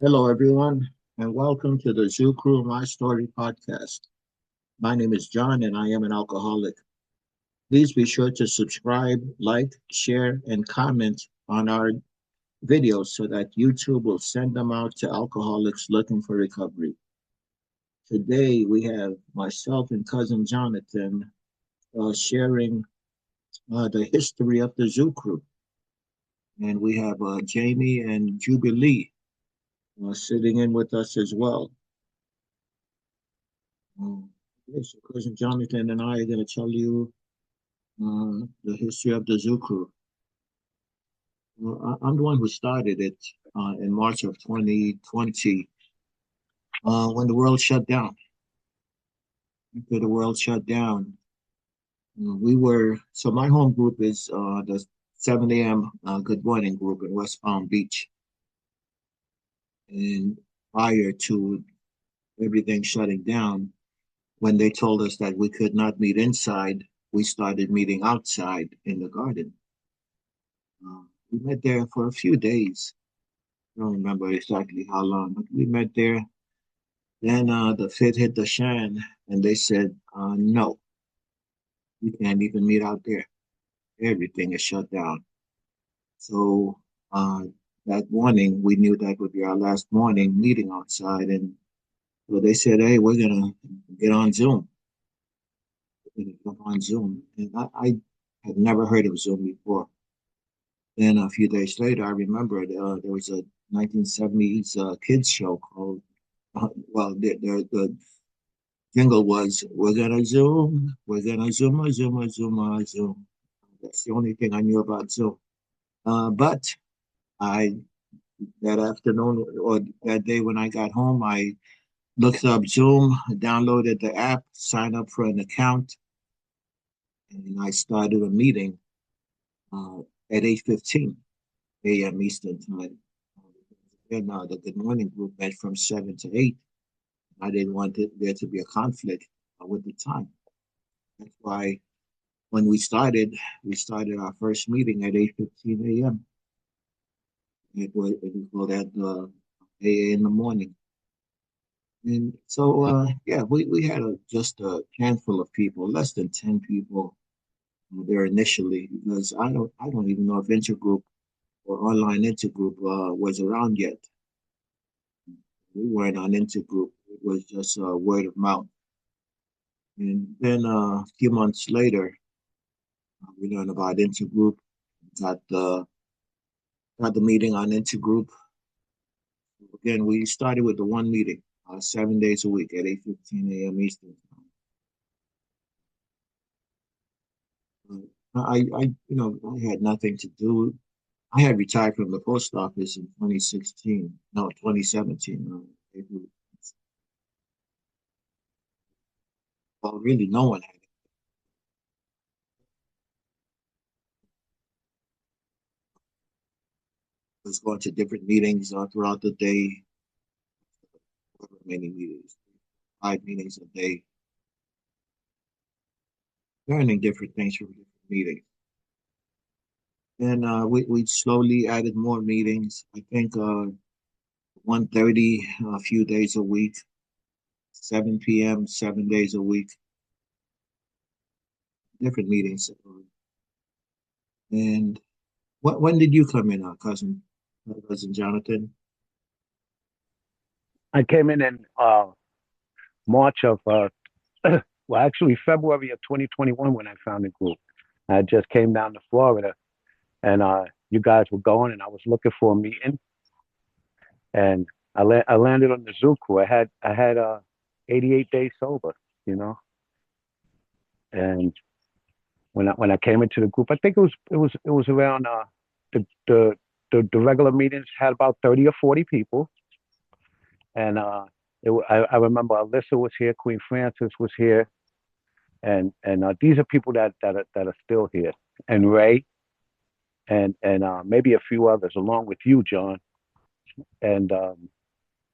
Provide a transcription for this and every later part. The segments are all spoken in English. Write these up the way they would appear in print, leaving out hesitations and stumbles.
Hello, everyone, and welcome to the Zoo Crew My Story podcast. My name is John, and I am an alcoholic. Please be sure to subscribe, like, share, and comment on our videos so that YouTube will send them out to alcoholics looking for recovery. Today, we have myself and cousin Jonathan sharing the history of the Zoo Crew, and we have Jamie and Jubilee sitting in with us as well. Okay, so cousin Jonathan and I are going to tell you the history of the Zoo Crew. Well, I'm the one who started it in March of 2020 when the world shut down. After the world shut down, so my home group is the 7 a.m. Good Morning group in West Palm Beach. And prior to everything shutting down, when they told us that we could not meet inside, we started meeting outside in the garden. We met there for a few days. I don't remember exactly how long, but we met there. Then the fit hit the shan, and they said, no, you can't even meet out there. Everything is shut down. So uh, that morning, we knew that would be our last morning meeting outside. And so they said, hey, we're going to get on Zoom. We're going to jump on Zoom. And I had never heard of Zoom before. Then a few days later, I remembered there was a 1970s kids show called, the jingle was, we're gonna zoom, we're gonna zoom, zoom, zoom, zoom. That's the only thing I knew about Zoom. But I, that afternoon or that day when I got home, I looked up Zoom, downloaded the app, signed up for an account, and I started a meeting uh, at 8:15 a.m. Eastern Time. And the Good Morning group met from 7 to 8. I didn't want there to be a conflict with the time. That's why when we started our first meeting at 8:15 a.m. It was called at 8 in the morning. And so, yeah, we had just a handful of people, less than 10 people there initially, because I don't even know if Intergroup or online Intergroup was around yet. We weren't on Intergroup. It was just word of mouth. And then a few months later, we learned about Intergroup, got the got the meeting on Intergroup. Again, we started with the one meeting, 7 days a week at 8:15 a.m. Eastern time. I had nothing to do. I had retired from the post office in 2016, no, 2017. Well, really, no one had. Was going to different meetings throughout the day, many meetings, 5 meetings a day, learning different things from different meetings. And we slowly added more meetings. I think 1:30 a few days a week, 7 p.m., 7 days a week, different meetings. And when did you come in, cousin Jonathan? I came in March of well, actually February of 2021 when I found the group. I just came down to Florida, and you guys were going, and I was looking for a meeting, and I landed on the Zoo crew. I had 88 days sober, you know, and when I came into the group, I think it was around the the the regular meetings had about 30 or 40 people, and I remember Alyssa was here, Queen Francis was here, and these are people that are still here, and Ray, and maybe a few others along with you, John, and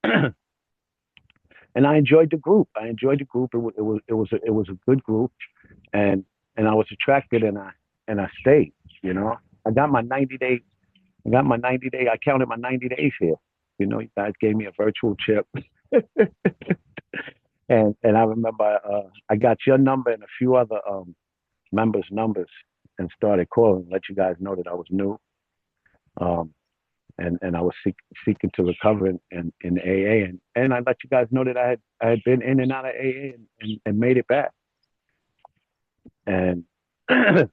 and I enjoyed the group. I enjoyed the group. It was a good group, and and I was attracted, and I stayed. You know, I got my 90 day. I got my 90 day. I counted my 90 days here. You guys gave me a virtual chip, and I remember I got your number and a few other members' numbers and started calling, let you guys know that I was new. Um, and I was seeking to recover in AA, and I let you guys know that I had been in and out of AA and made it back. And the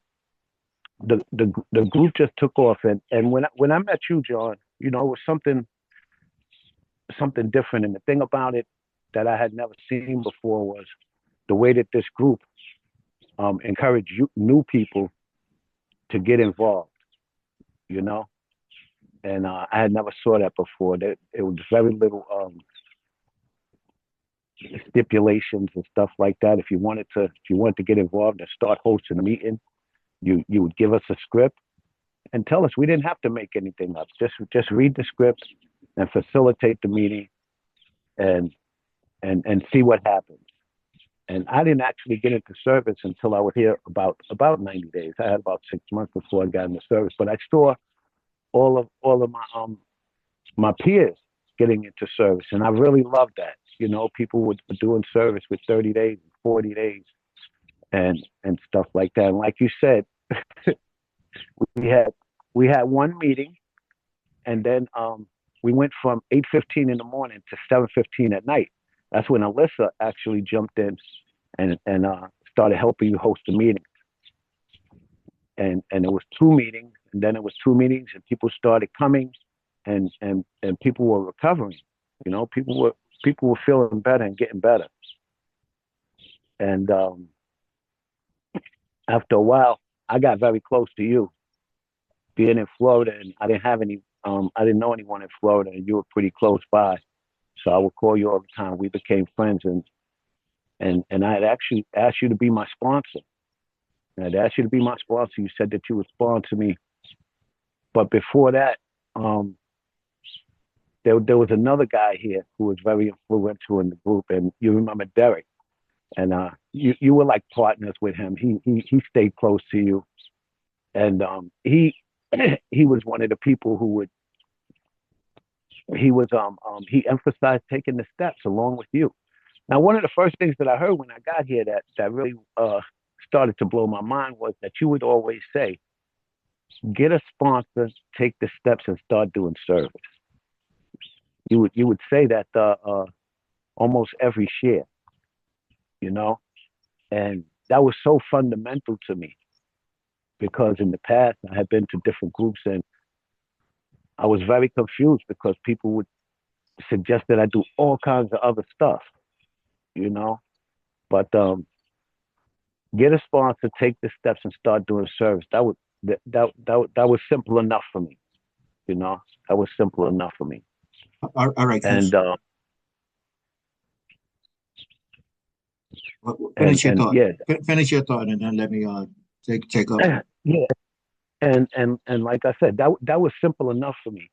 group just took off, and when I met you, John, it was something different. And the thing about it that I had never seen before was the way that this group encouraged new people to get involved. You know, and I had never saw that before. That it was very little stipulations and stuff like that. If you wanted to get involved and start hosting a meeting, you would give us a script and tell us. We didn't have to make anything up. Just read the script and facilitate the meeting and see what happens. And I didn't actually get into service until I was here about 90 days. I had about 6 months before I got into service, but I saw all of my peers getting into service, and I really loved that. People were doing service with 30 days, 40 days, and stuff like that. And like you said, we had we had one meeting, and then we went from 8:15 in the morning to 7:15 at night. That's when Alyssa actually jumped in and started helping you host the meeting. And it was two meetings, and then it was two meetings, and people started coming, and people were recovering. People were feeling better and getting better. And after a while, I got very close to you, being in Florida, and I didn't know anyone in Florida, and you were pretty close by. So I would call you all the time. We became friends, and I had actually asked you to be my sponsor. I'd asked you to be my sponsor. You said that you would sponsor me. But before that, there was another guy here who was very influential in the group, and you remember Derek. And you were like partners with him. He stayed close to you, and he he was one of the people who would he emphasized taking the steps along with you. Now, one of the first things that I heard when I got here that really started to blow my mind was that you would always say, "Get a sponsor, take the steps, and start doing service." You would say that almost every share, you know, and that was so fundamental to me because in the past I had been to different groups and I was very confused because people would suggest that I do all kinds of other stuff, you know, but get a sponsor, take the steps, and start doing service. That was simple enough for me, you know. That was simple enough for me. All right, And Coach. Finish your thought. yeah, Finish your thought, and then let me take over. yeah, and like I said, that was simple enough for me,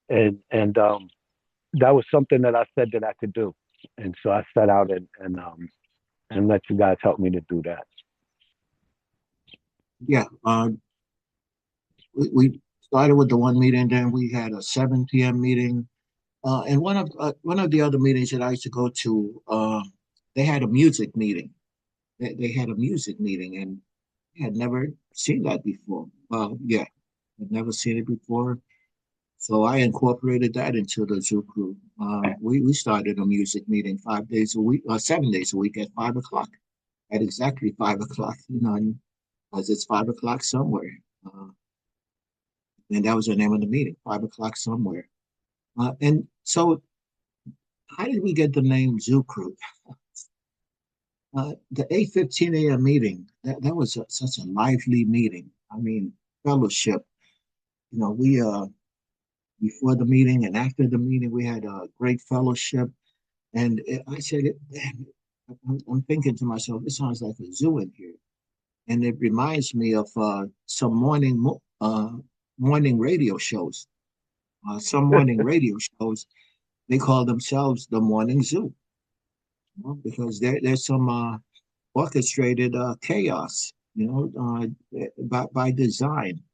and that was something that I said that I could do, and so I set out and let you guys help me to do that. Yeah. We started with the one meeting, then we had a 7 p.m. meeting. And one of the other meetings that I used to go to, they had a music meeting. They had a music meeting, and I had never seen that before. Yeah, I'd never seen it before. So I incorporated that into the zoo crew. We started a music meeting 5 days a week, 7 days a week at 5 o'clock, at exactly 5 o'clock, because it's 5 o'clock somewhere. And that was the name of the meeting, 5 o'clock somewhere. And so, how did we get the name Zoo Crew? The 8:15 a.m. meeting, that was such a lively meeting. I mean, fellowship. We before the meeting and after the meeting, we had a great fellowship. And I said, I'm thinking to myself, it sounds like a zoo in here. And it reminds me of some morning radio shows. Some morning radio shows, they call themselves the Morning Zoo, because there's some orchestrated chaos, by design.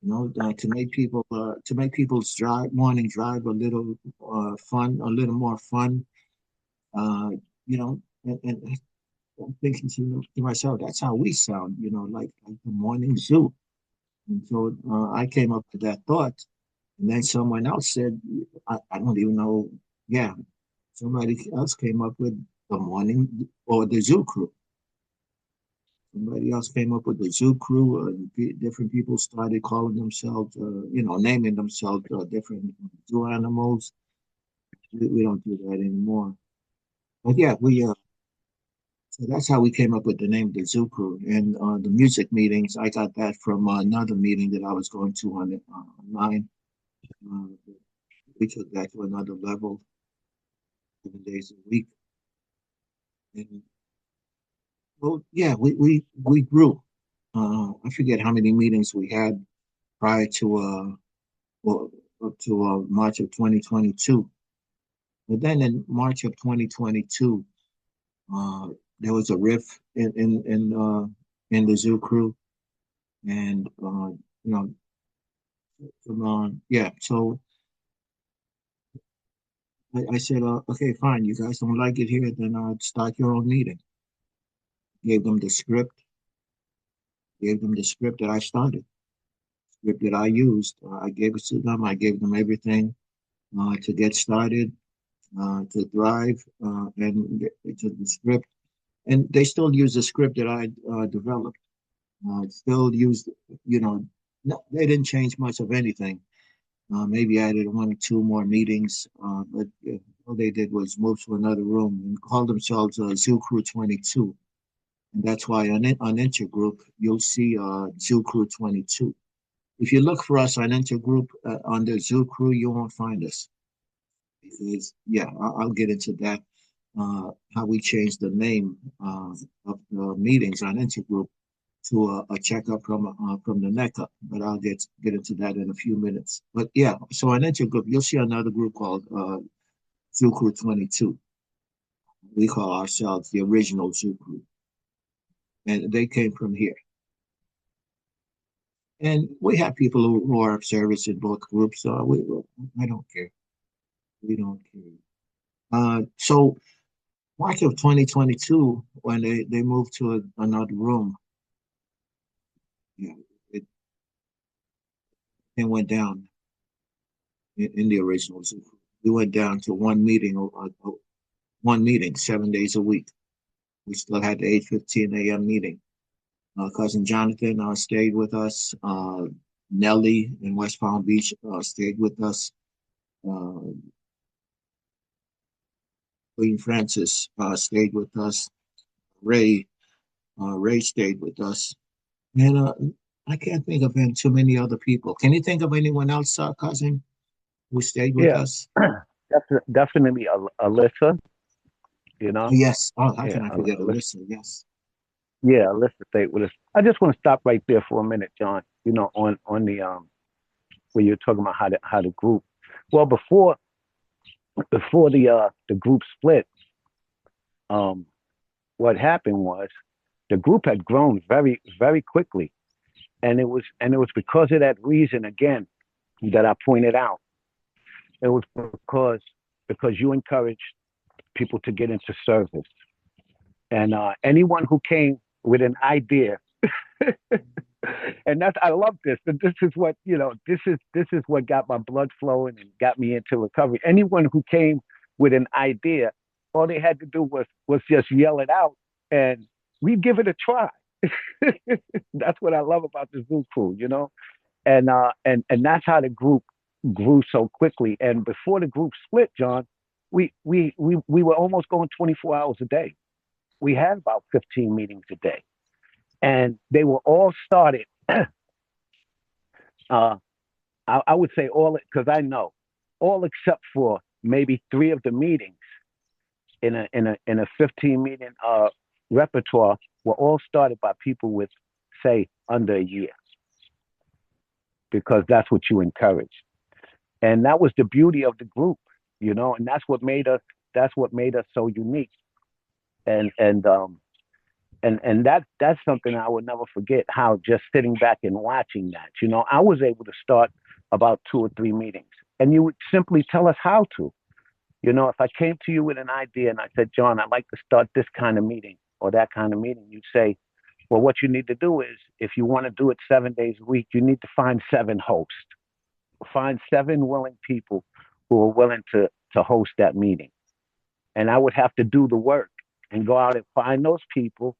to make people's morning drive a little fun, a little more fun. Uh, and I'm thinking to myself, that's how we sound, like the morning zoo. And so I came up with that thought, and then someone else said, I don't even know. Yeah, somebody else came up with the morning or the zoo crew. Somebody else came up with the zoo crew. Different people started calling themselves, naming themselves different zoo animals. We don't do that anymore. But yeah, so that's how we came up with the name the zoo crew. And the music meetings, I got that from another meeting that I was going to online. Uh, we took that to another level, 7 days a week. And well, yeah, we grew. I forget how many meetings we had prior to well, up to March of 2022. But then in March of 2022, uh, there was a rift in the zoo crew, and yeah. So I said, okay, fine. You guys don't like it here, then start your own meeting. Gave them the script. Gave them the script that I started, script that I used. I gave it to them. I gave them everything to get started, to thrive, and to the script. And they still use the script that I developed. Still used, you know, no, they didn't change much of anything. Maybe added one or two more meetings, but all they did was move to another room and call themselves Zoo Crew 22. And that's why on Intergroup, you'll see Zoo Crew 22. If you look for us on Intergroup under Zoo Crew, you won't find us. Because, yeah, I'll get into that, how we changed the name of the meetings on Intergroup to a checkup from the neck up, but I'll get into that in a few minutes. But yeah, so on Intergroup, you'll see another group called Zoo Crew 22. We call ourselves the original Zoo Crew, and they came from here. And we have people who are of service in both groups. I don't care. We don't care. So March of 2022, when they moved to another room, yeah, it, it went down in the original Zoo Crew. We went down to one meeting 7 days a week. We still had the 8:15 a.m. meeting. Cousin Jonathan stayed with us. Nellie in West Palm Beach stayed with us. Uh, Queen Francis stayed with us. Ray Ray stayed with us. And I can't think of too many other people. Can you think of anyone else, cousin, who stayed with Yeah, us? definitely Alyssa, you Oh, know. yes. Oh, how Yeah, can I forget Alyssa. Alyssa? Yes. Yeah, Alyssa stayed with us. I just want to stop right there for a minute, John. You know, on the where you're talking about how the group. Well, before the group split, um, what happened was the group had grown very quickly, and it was because of that reason again that I pointed out. It was because you encouraged people to get into service, and anyone who came with an idea, and that's I love this. And this is what this is what got my blood flowing and got me into recovery. Anyone who came with an idea, all they had to do was just yell it out, and we give it a try. That's what I love about the Zoo Crew, and that's how the group grew so quickly. And before the group split, John, we were almost going 24 hours a day. We had about 15 meetings a day, and they were all started. uh, I would say all because I know all except for maybe three of the meetings in a 15 meeting repertoire were all started by people with say under a year because that's what you encourage. And that was the beauty of the group, and that's what made us so unique. And and that's something I would never forget. How just sitting back and watching that, I was able to start about 2 or 3 meetings, and you would simply tell us how to. If I came to you with an idea and I said, John, I'd like to start this kind of meeting or that kind of meeting, you'd say, well, what you need to do is, if you want to do it 7 days a week, you need to find 7 hosts, find 7 willing people who are willing to host that meeting. And I would have to do the work and go out and find those people,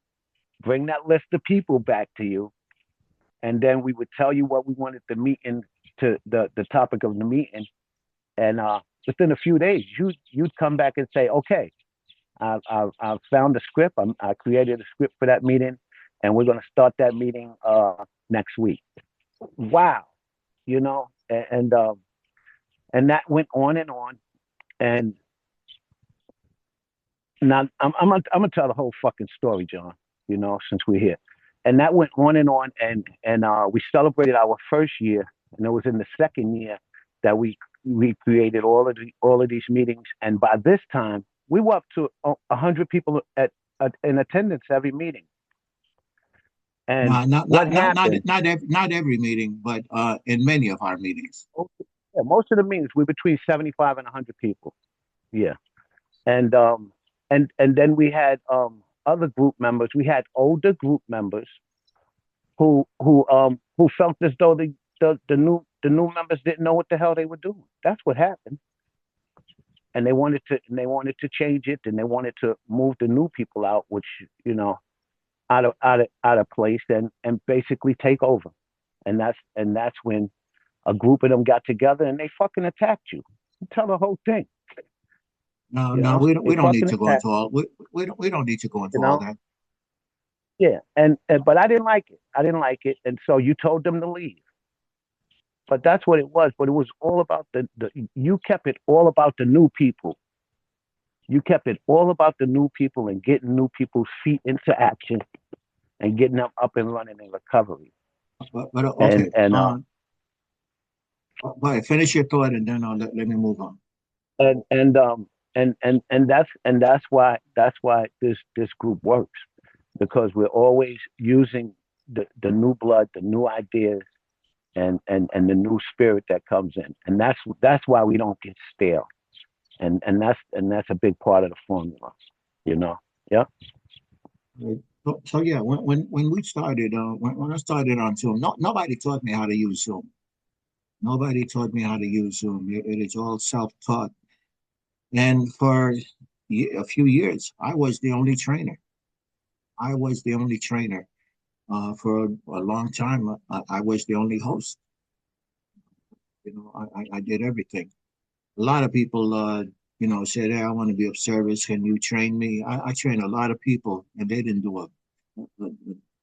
bring that list of people back to you, and then we would tell you what we wanted the meeting to the topic of the meeting. And within a few days, you'd come back and say, okay, I've found a script. I created a script for that meeting, and we're going to start that meeting next week. Wow, and that went on and on. And now I'm gonna tell the whole fucking story, John. Since we're here, and that went on, and we celebrated our first year, and it was in the second year that we created all of these meetings, and by this time we were up to 100 people in attendance every meeting. And No, what happened? not every meeting, but in many of our meetings. Yeah, most of the meetings were between 75 and 100 people. Yeah, and and then we had other group members. We had older group members who felt as though the new members didn't know what the hell they were doing. That's what happened. And they wanted to change it, and they wanted to move the new people out, which out of place, and basically take over. And that's when a group of them got together and they fucking attacked you. Tell the whole thing. No, They we don't need fucking to go attacked. into all we don't need to go You into all know, that. yeah. And but I didn't like it. I didn't like it, and so you told them to leave. But that's what it was. But it was all about the you kept it all about the new people. You kept it all about the new people and getting new people's feet into action and getting them up and running in recovery. But And okay. and But finish your thought and then let me move on. and and um and that's why this group works, because we're always using the new blood, the new ideas, and the new spirit that comes in, and that's why we don't get stale, and that's a big part of the formula, you know. Yeah. Right. So yeah, when we started, when I started on Zoom, nobody taught me how to use Zoom. Nobody taught me how to use Zoom. It is all self-taught. And for a few years, I was the only trainer. I was the only trainer. For a long time, I was the only host. I did everything. A lot of people, said, "Hey, I want to be of service. Can you train me?" I trained a lot of people, and they didn't do a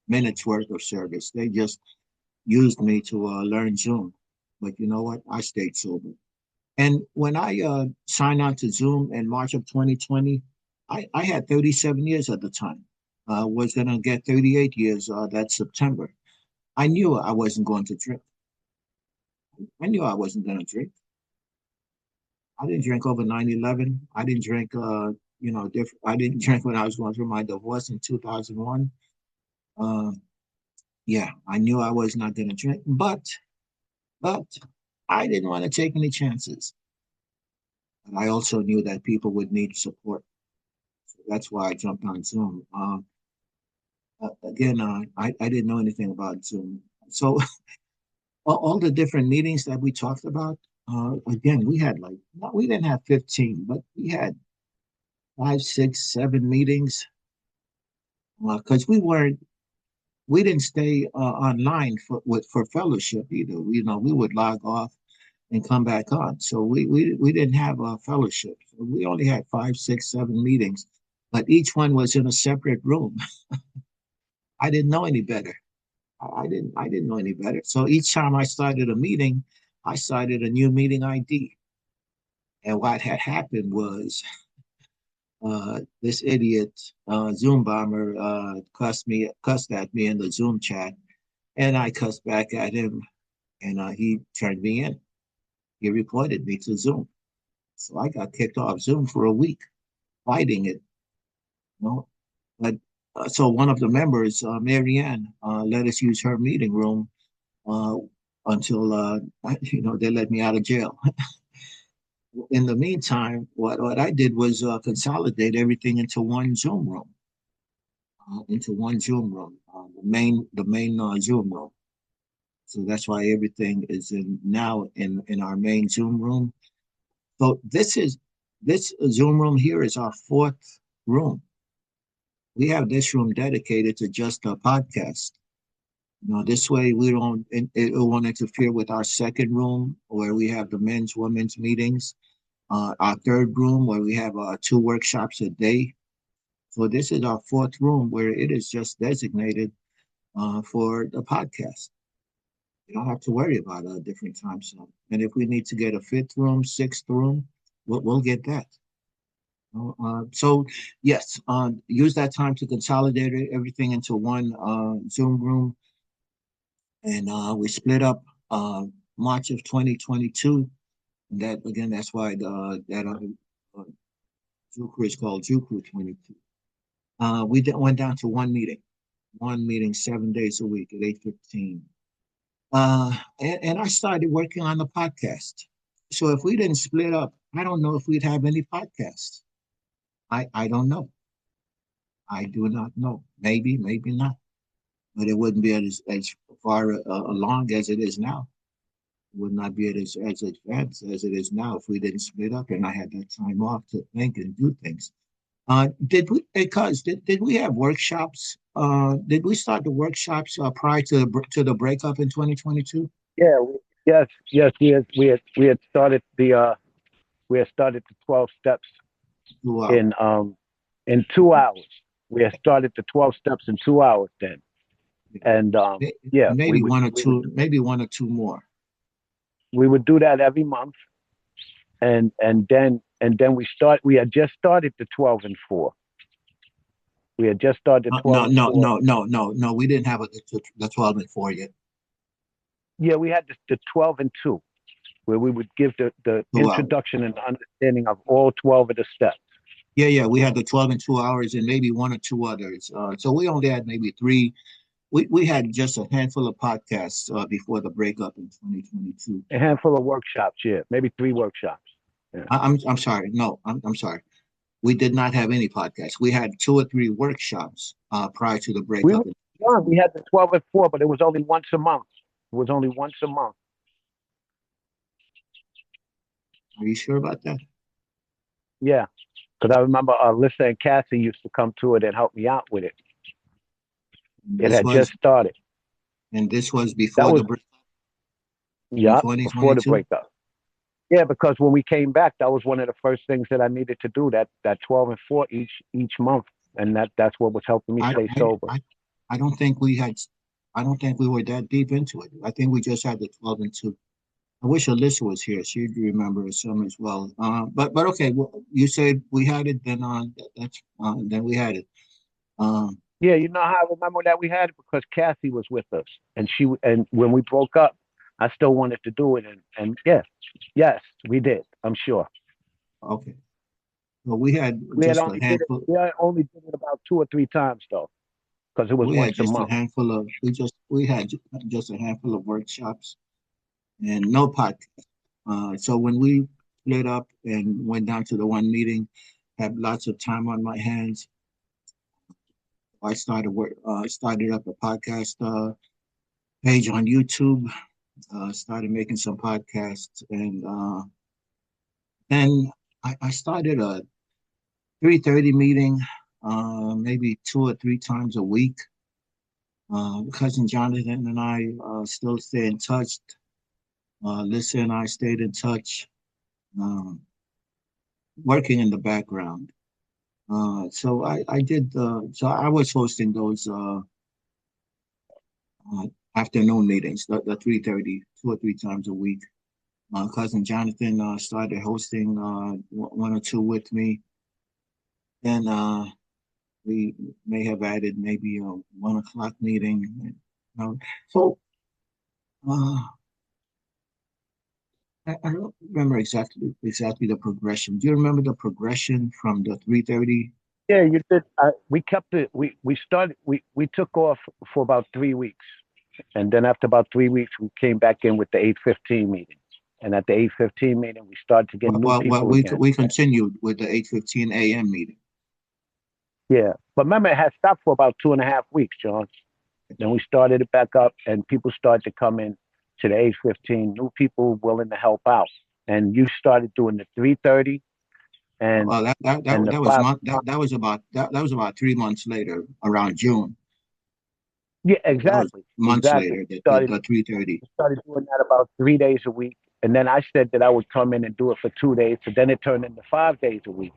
minute's worth of service. They just used me to learn Zoom. But you know what? I stayed sober. And when I signed on to Zoom in March of 2020, I had 37 years at the time. Was going to get 38 years that September. I knew I wasn't going to drink. I knew I wasn't going to drink. I didn't drink over 9/11. I didn't drink, I didn't drink when I was going through my divorce in 2001. Uh, yeah, I knew I was not going to drink, but I didn't want to take any chances. And I also knew that people would need support. So that's why I jumped on Zoom. Again, I didn't know anything about Zoom. So all the different meetings that we talked about, again, we had like, no, we didn't have 15, but we had 5, 6, 7 meetings because we didn't stay online for fellowship either. We would log off and come back on. So we didn't have a fellowship. So we only had 5, 6, 7 meetings, but each one was in a separate room. I didn't know any better. I didn't know any better. So each time I started a meeting, I started a new meeting ID. And what had happened was this idiot Zoom bomber cussed at me in the Zoom chat, and I cussed back at him, and he turned me in. He reported me to Zoom, so I got kicked off Zoom for a week, fighting it. You know, but so one of the members, Marianne, let us use her meeting room uh, until they let me out of jail. In the meantime, what I did was consolidate everything into one Zoom room, the main Zoom room. So that's why everything is in our main Zoom room. So this Zoom room here is our fourth room. We have this room dedicated to just a podcast. This way we don't it won't interfere with our second room where we have the men's women's meetings. Our third room where we have two workshops a day. So this is our fourth room where it is just designated for the podcast. You don't have to worry about a different time zone. And if we need to get a fifth room, sixth room, we'll get that. So yes, use that time to consolidate everything into one Zoom room, and we split up March of 2022. And that again, that's why that Juku is called Juku 22. Went down to one meeting 7 days a week at 8:15. And I started working on the podcast. So if we didn't split up, I don't know if we'd have any podcasts. I don't know. I do not know. Maybe, maybe not. But it wouldn't be as far along as it is now. It would not be as advanced as it is now if we didn't split up and I had that time off to think and do things. Did we have workshops? Did we start the workshops prior to the breakup in 2022? Yeah, yes, we had started the 12 steps Wow. in 2 hours. We had started the 12 steps in 2 hours then, and yeah, Maybe one or two more. we would do that every month, and then we had just started the 12 and 4. We had just started No, 12 and no, 4. no, no, no, no. We didn't have the 12 and 4 yet. Yeah, we had the 12 and 2, where we would give the 2 hours. introduction and understanding of all 12 of the steps. Yeah, yeah. We had the 12 and 2 hours and maybe one or two others. So we only had maybe three. We had just a handful of podcasts before the breakup in 2022. A handful of workshops, yeah, maybe 3 workshops. Yeah. I'm sorry. No, I'm sorry. We did not have any podcasts. We had two or three workshops prior to the We were breakup. young. We had the 12 and 4, but it was only once a month. It was only once a month. Are you sure about that? Yeah, because I remember Alyssa and Cassie used to come to it and help me out with it. And It this had was just started. before That the was, break in yeah, before the 2022. breakup. Yeah, because when we came back, that was one of the first things that I needed to do. That 12 and 4 each month, and that's what was helping me I, stay I, sober. I, I don't think we had. I don't think we were that deep into it. I think we just had the 12 and 2. I wish Alyssa was here. She'd remember some as well. But okay. Well, you said we had it. Then we had it. Um, Yeah, you know how I remember that we had it because Cassie was with us, and when we broke up, I still wanted to do it, and yes, we did. I'm sure okay. Well, we had we had just a only did it. handful. We had only did it about 2 or 3 times though, because it was We once had a just a month. handful of. We had just a handful of workshops and no podcast. So when we split up and went down to the one meeting, had lots of time on my hands. I started up a podcast page on YouTube. Started making some podcasts, and then I started a 3:30 meeting, maybe two or three times a week. Cousin Jonathan and I still stay in touch. Lisa and I stayed in touch, working in the background. So I was hosting those uh, afternoon meetings, the 3:30, two or three times a week. My cousin Jonathan started hosting one or two with me. Then we may have added maybe a 1 o'clock meeting. So uh, I don't remember exactly the progression. Do you remember the progression from the 3:30 Yeah, you did. We kept it. We started. We took off for about 3 weeks, and then after about 3 weeks, we came back in with the 8:15 meeting. And at the 8:15 meeting, we started to get new Well, people again. we continued with the 8:15 a.m. meeting. Yeah, but remember, it had stopped for about 2.5 weeks, John. Then we started it back up, and people started to come in to the 8:15. New people willing to help out, and you started doing the 3:30 and Well, the that was 5 o'clock. that was about 3 months later, around June. Yeah, That was exactly, months exactly. later. The 3:30. We started doing that about 3 days a week, and then I said that I would come in and do it for 2 days. So then it turned into 5 days a week,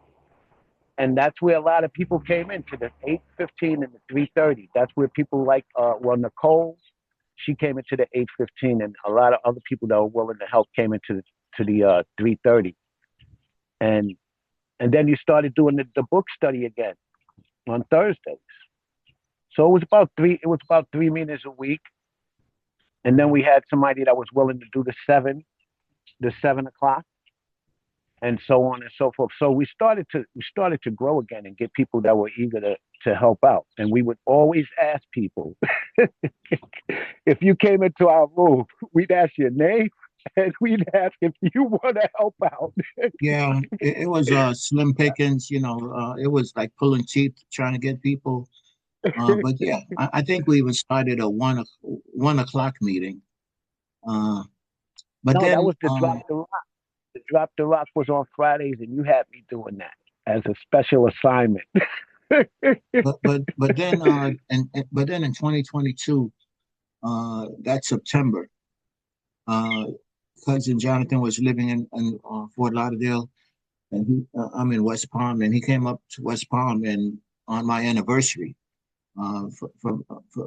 and that's where a lot of people came into the 8:15 and the 3:30. That's where people like Nicole, she came into the 8:15, and a lot of other people that were willing to help came into the 3:30, and then you started doing the book study again on Thursdays. So it was about 3 meetings a week, and then we had somebody that was willing to do the 7 o'clock, and so on and so forth. So we started to grow again and get people that were eager to help out. And we would always ask people, if you came into our room, we'd ask your name and we'd ask if you want to help out. Yeah, it was slim pickings. It was like pulling teeth trying to get people. But yeah, I think we even started a 1 o'clock meeting. Uh, but No, that then was the drop the rock. The drop the rock was on Fridays, and you had me doing that as a special assignment. but then in 2022, that September, uh, cousin Jonathan was living in Fort Lauderdale, and I'm in West Palm, and he came up to West Palm, and on my anniversary,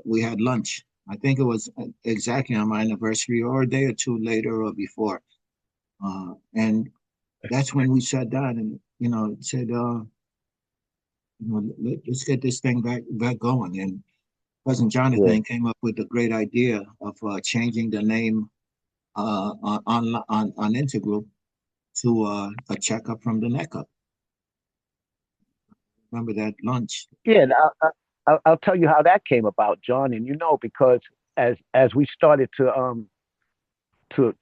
we had lunch. I think it was exactly on my anniversary, or a day or two later, or before. And that's when we sat down and said, let's get this thing back going. And cousin Yeah, Jonathan came up with the great idea of changing the name on Intergroup to a checkup from the neck up. Remember that lunch? yeah. And I'll tell you how that came about, John. And because as we started to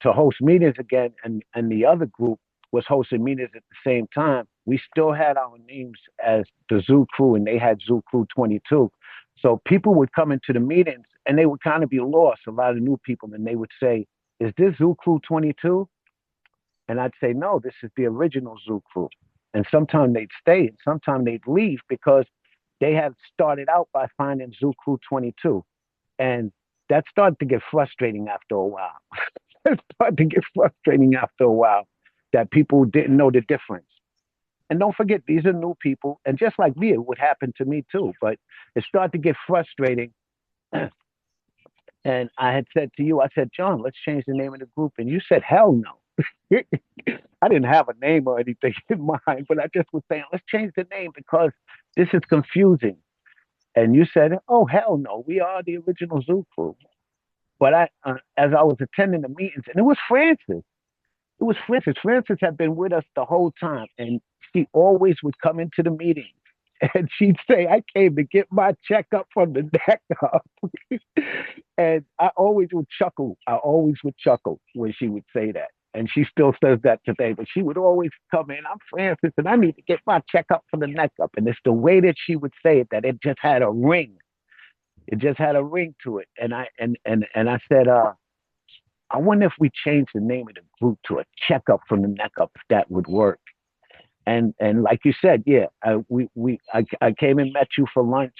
host meetings again, and the other group was hosting meetings at the same time, we still had our names as the Zoo Crew, and they had Zoo Crew 22. So people would come into the meetings, and they would kind of be lost. A lot of new people, and they would say, "Is this Zoo Crew 22?" And I'd say, "No, this is the original Zoo Crew." And sometimes they'd stay, and sometimes they'd leave because they had started out by finding Zoo Crew 22, and that started to get frustrating after a while. It started to get frustrating after a while that people didn't know the difference. And don't forget, these are new people. And just like me, it would happen to me too. But it started to get frustrating. And I had said to you, I said, John, let's change the name of the group. And you said, hell no. I didn't have a name or anything in mind, but I just was saying, let's change the name because this is confusing. And you said, oh, hell no, we are the original Zoo Crew. But as I was attending the meetings, and it was Francis. It was Francis. Francis had been with us the whole time, and she always would come into the meetings, and she'd say, "I came to get my checkup from the neck up," and I always would chuckle. I always would chuckle when she would say that, and she still says that today. But she would always come in. I'm Francis, and I need to get my checkup from the neck up, and it's the way that she would say it that it just had a ring. It just had a ring to it, and I said, I wonder if we change the name of the group to a checkup from the neck up, if that would work. And like you said, yeah, I came and met you for lunch,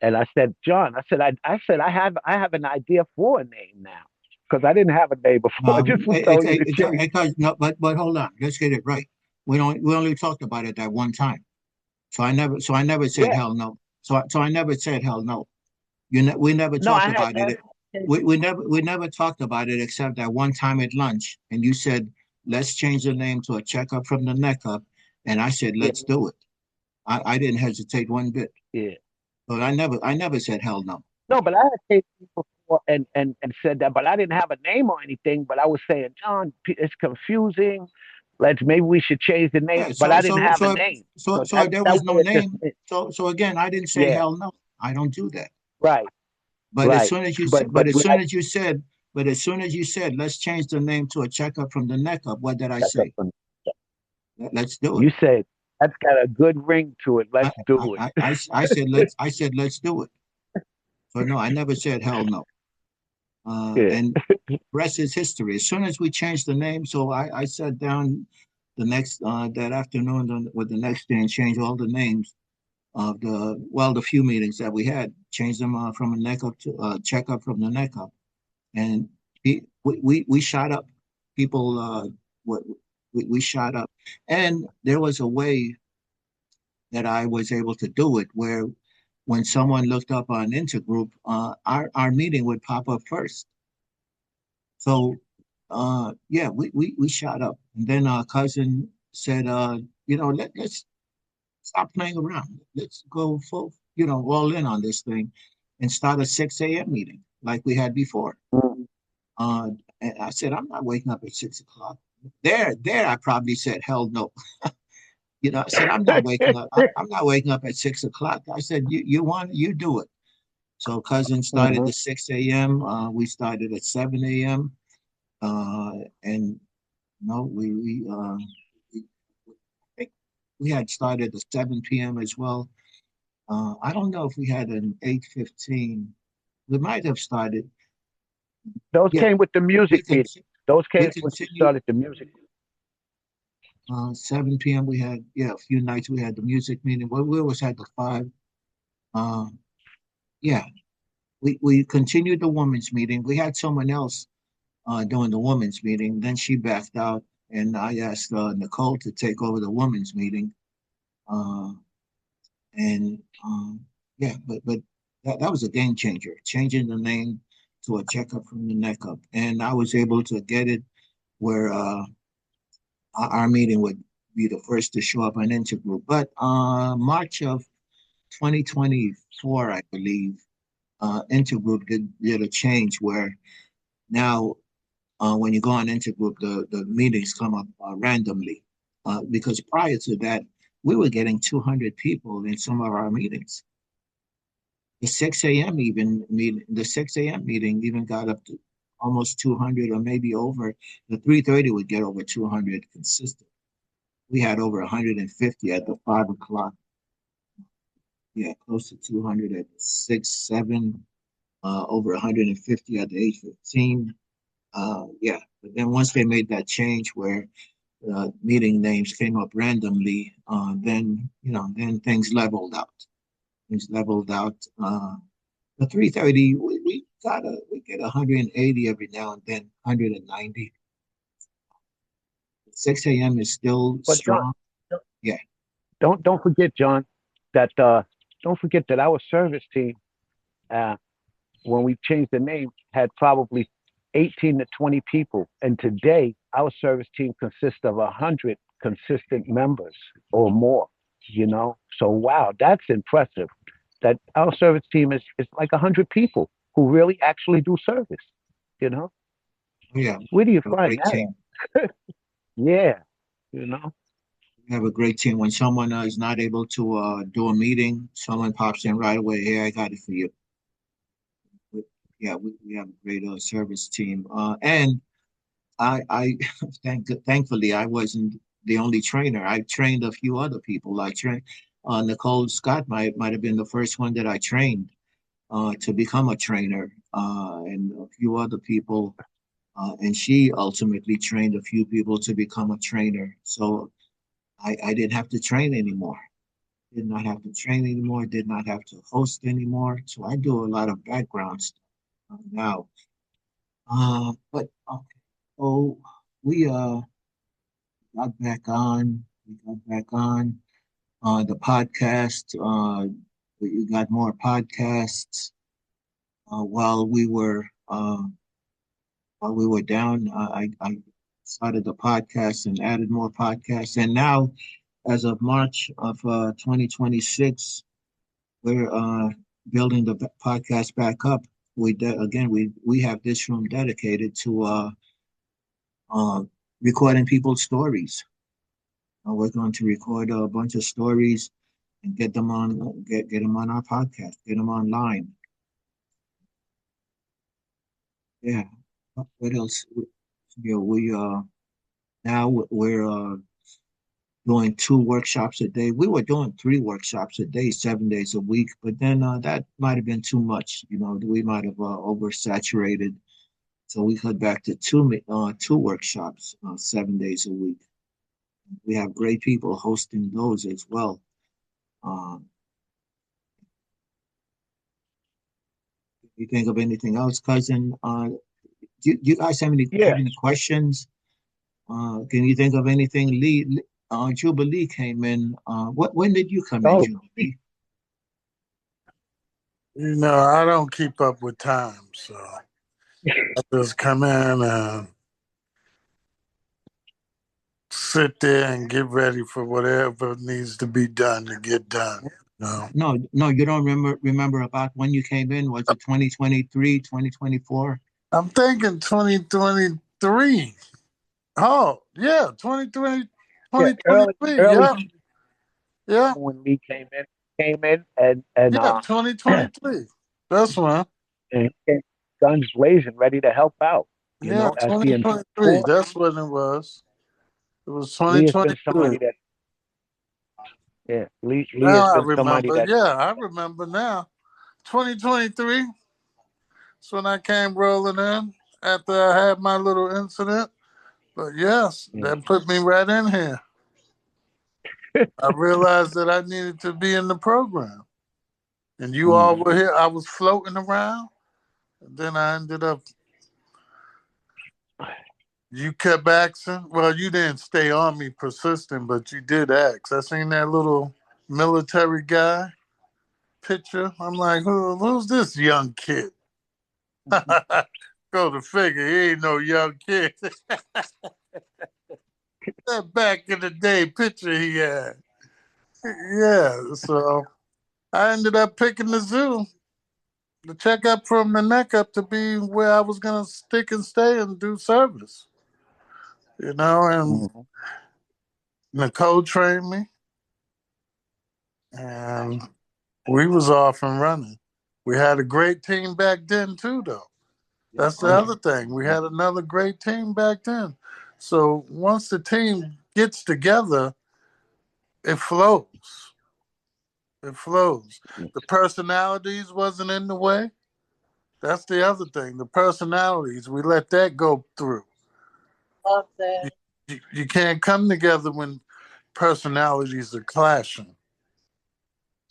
and I said, John, I said I have an idea for a name now because I didn't have a name before. I just was telling you the truth. No, but hold on, let's get it right. We only talked about it that one time. So I never said Yeah, hell no. So I never said hell no. We never no, talked I had about it. asked. We never talked about it except that one time at lunch, and you said let's change the name to a checkup from the neck up, and I said Yeah, let's do it. I didn't hesitate one bit, yeah. but I never said hell no. No, but I had taken you before and said that, but I didn't have a name or anything. But I was saying, John, it's confusing. let's maybe we should change the name, Yeah. but So I didn't so have a so name. so So so if there that was no way it just name. So again, I didn't say yeah, hell no. I don't do that. right, But as right. soon as you But said, but we like let's change the name to a checkup from the neck up. What did I check up say? on Let's do it. you said that's got a good ring to it. Let's I do it. I said let's do it. So no, I never said hell no. Yeah. And rest is history. As soon as we changed the name, so I sat down the next that afternoon with the next day and changed all the names of the few meetings that we had, changed them from a neck up to checkup from the neck up, and we shot up. People we shot up, and there was a way that I was able to do it where when someone looked up on Intergroup, our meeting would pop up first. So yeah, we shot up. And then our cousin said, let's stop playing around. Let's go full, all in on this thing and start a 6 a.m. meeting like we had before. Mm. Uh, and I said, I'm not waking up at 6 o'clock. There, I probably said, hell no. I said, I'm not waking up. I'm not waking up at 6 o'clock. I said, you do it. So cousin started Mhm. at 6 a.m. We started at 7 a.m. And no, we I think we had started at 7 p.m. as well. I don't know if we had an 8:15. We might have started. Those Yeah, came with the we music can meeting. Those we came when you continued. started the music. 7 p.m. We had a few nights we had the music meeting. Well, we always had the five. Uh, yeah, we continued the women's meeting. We had someone else doing the women's meeting. Then she backed out, and I asked Nicole to take over the women's meeting. Uh, and yeah, but that was a game changer, changing the name to a checkup from the neck up, and I was able to get it where our meeting would be the first to show up on Intergroup. But March of 2024, I believe, Intergroup did a change where now when you go on Intergroup, the meetings come up randomly. Because prior to that, we were getting 200 people in some of our meetings. The 6 a.m. meeting even got up to almost 200 or maybe over. The 3:30 would get over 200 consistent. We had over 150 at the 5 o'clock. Yeah, close to 200 at the 6, 7, over 150 at the 8:15. Yeah, but then once they made that change where meeting names came up randomly, then things leveled out. Things leveled out. The 3:30, we get 180 every now and then, 190. 6 a.m. is still But John, strong. Yeah, don't forget, John, that don't forget that our service team, uh, when we changed the name, had probably 18 to 20 people, and today our service team consists of 100 consistent members or more. So wow, that's impressive. That our service team is like 100 people who really actually do service. You know, oh, yeah. where do you We have a find great that team. at? Yeah, you know. We have a great team. When someone is not able to do a meeting, someone pops in right away. Hey, I got it for you. Yeah, we have a great service team. And I thankfully I wasn't the only trainer. I trained a few other people. I trained Nicole Scott might have been the first one that I trained to become a trainer, and a few other people. And she ultimately trained a few people to become a trainer. So I didn't have to train anymore. Did not have to train anymore. Did not have to host anymore. So I do a lot of background stuff now. But okay. So we got back on. We got back on the podcast. We got more podcasts while we were down. I started the podcast and added more podcasts, and now as of March of 2026, we're building the podcast back up. Again we have this room dedicated to recording people's stories. We're going to record a bunch of stories and get them on our podcast, get them online. Yeah. What else? We now we're doing 2 workshops a day. We were doing 3 workshops a day, 7 days a week, but then that might have been too much. We might have oversaturated. So we cut back to two workshops, 7 days a week. We have great people hosting those as well. Um, you think of anything else, cousin? Do you guys Yeah. have any questions? Can you think of anything? Jubilee came in. When did you come in, Oh, Jubilee? I don't keep up with time, so I just come in and sit there and get ready for whatever needs to be done to get done. No, no, you don't remember about when you came in? Was it 2023, 2024? I'm thinking 2023. Oh, yeah, 2020, yeah. Early, 2023. early Yeah, yeah, when Lee came in, and yeah, 2023. That's one. and guns blazing, ready to help out. Yeah, As the 2023. enforcer, That's what it was. It was Lee has been somebody 2023. that, yeah, Lee has Now I been somebody remember. that, Yeah, I remember now. 2023. That's when I came rolling in after I had my little incident. But yes, yeah. that put me right in here. I realized that I needed to be in the program. And you all Mm, were here. I was floating around. And then I ended up, you kept asking. Well, you didn't stay on me persistent, but you did ask. I seen that little military guy picture. I'm like, who's this young kid? Go to figure, he ain't no young kid. That back in the day picture he had. Yeah, so I ended up picking the zoo, the checkup from the neck up to be where I was gonna stick and stay and do service. And Mhm. Nicole trained me, and we was off and running. We had a great team back then too, though. yeah. That's Oh, the yeah. other thing. We had another great team back then. So once the team gets together, it flows. It flows. The personalities wasn't in the way. That's the other thing. The personalities, we let that go through. Love that. You can't come together when personalities are clashing.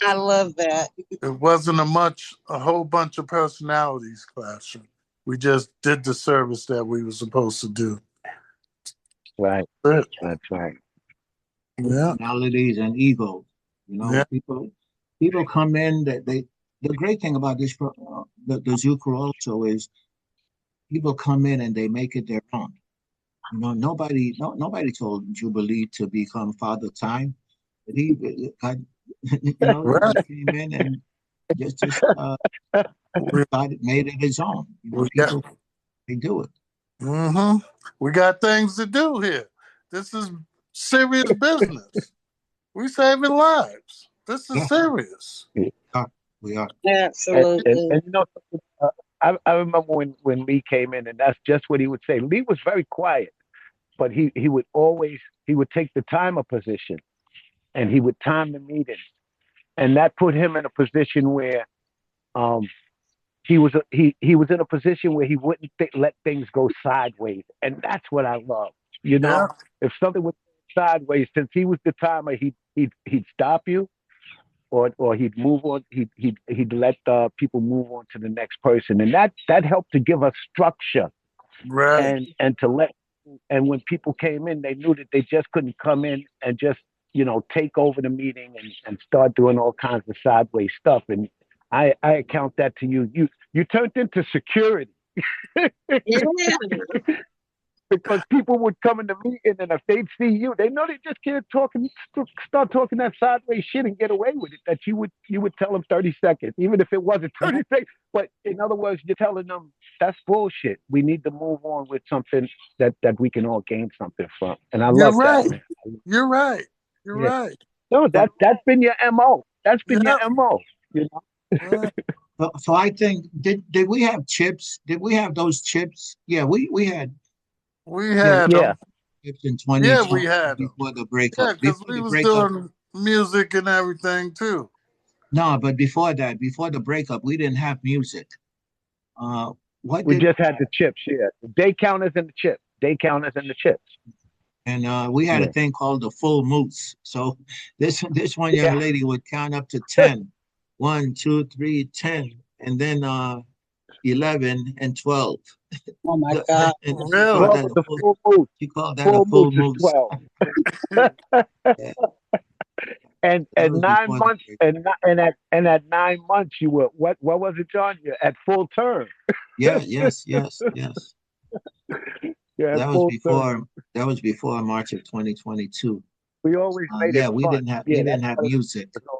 I love that. It wasn't a whole bunch of personalities clashing. We just did the service that we were supposed to do. Right. That's it. That's right. Yeah, Personalities and egos. yeah, People come in that they. The great thing about the Zuko also is people come in and they make it their own. Nobody told Jubilee to become Father Time, but he right. came in and just We, made it his own. we got, People they do it. hmm we got things to do here. This is serious business. We saving lives. This is Yeah, serious. we are. Absolutely. I remember when Lee came in, and that's just what he would say. Lee was very quiet, but he would always he would take the timer position, and he would time the meeting, and that put him in a position where um, he was in a position where he wouldn't let things go sideways, and that's what I love. You know, Yeah, if something was sideways, since he was the timer, he'd stop you, or he'd move on. He'd let people move on to the next person, and that helped to give us structure right. and to let and when people came in, they knew that they just couldn't come in and just take over the meeting and start doing all kinds of sideways stuff. And I account that to you. You turned into security. Yeah. because people would come in the meeting, and if they'd see you, they know they just can't talk and start talking that sideways shit and get away with it. That you would tell them 30 seconds, even if it wasn't 30 seconds. But in other words, you're telling them that's bullshit. We need to move on with something that we can all gain something from. And I You're love right. that, man. You're right. You're Yeah. right. No, that's been your MO. That's been Yep. your MO. You know. Yeah. So I think did we have chips? Did we have those chips? Yeah, we had We yeah, had Yeah. them. chips in Yeah, 2020 we had them. before the breakup. Yeah, because Before we the was breakup, doing music and everything too. no, but before that, before the breakup, we didn't have music. Uh, what We did just had the chips. Yeah. The day counters and the chips. Day counters and the chips. and we had a Yeah. thing called the full moose. So this one young Yeah. lady would count up to 10. 1, 2, 3, 10, and then 11 and 12. Oh my God. And she Really? called 12 that was a the full. full moose. She called that a Full full moose is moose. 12. Yeah, and that and was 9 months and at 9 months you were what was it, John? You're at full term. yeah, yes, yes, yes. Yeah, at That was full term. before that was before March of 2022. We always made it Yeah, we fun. didn't have Yeah, we that didn't have was music. always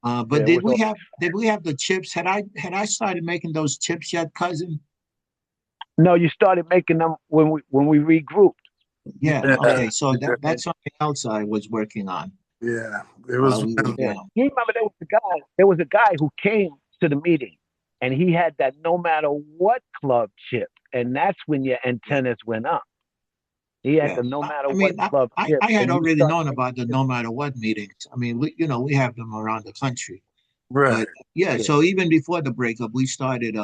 fun. Yeah, But it was always did we have the chips? Had I started making those chips yet, cousin? no. You started making them when we regrouped, Yeah, Yeah. okay. So Yeah. that's something else I was working on Yeah. It while was we were yeah. down. You remember there was a guy. There was a guy who came to the meeting, and he had that no matter what club chip, and that's when your Yeah, antennas went up. He had yeah. the no matter I what mean, club chip, I had and you already started known making about the chips. no matter what meetings. I mean, we have them around the country. right. But yeah, Yeah. so even before the breakup, we started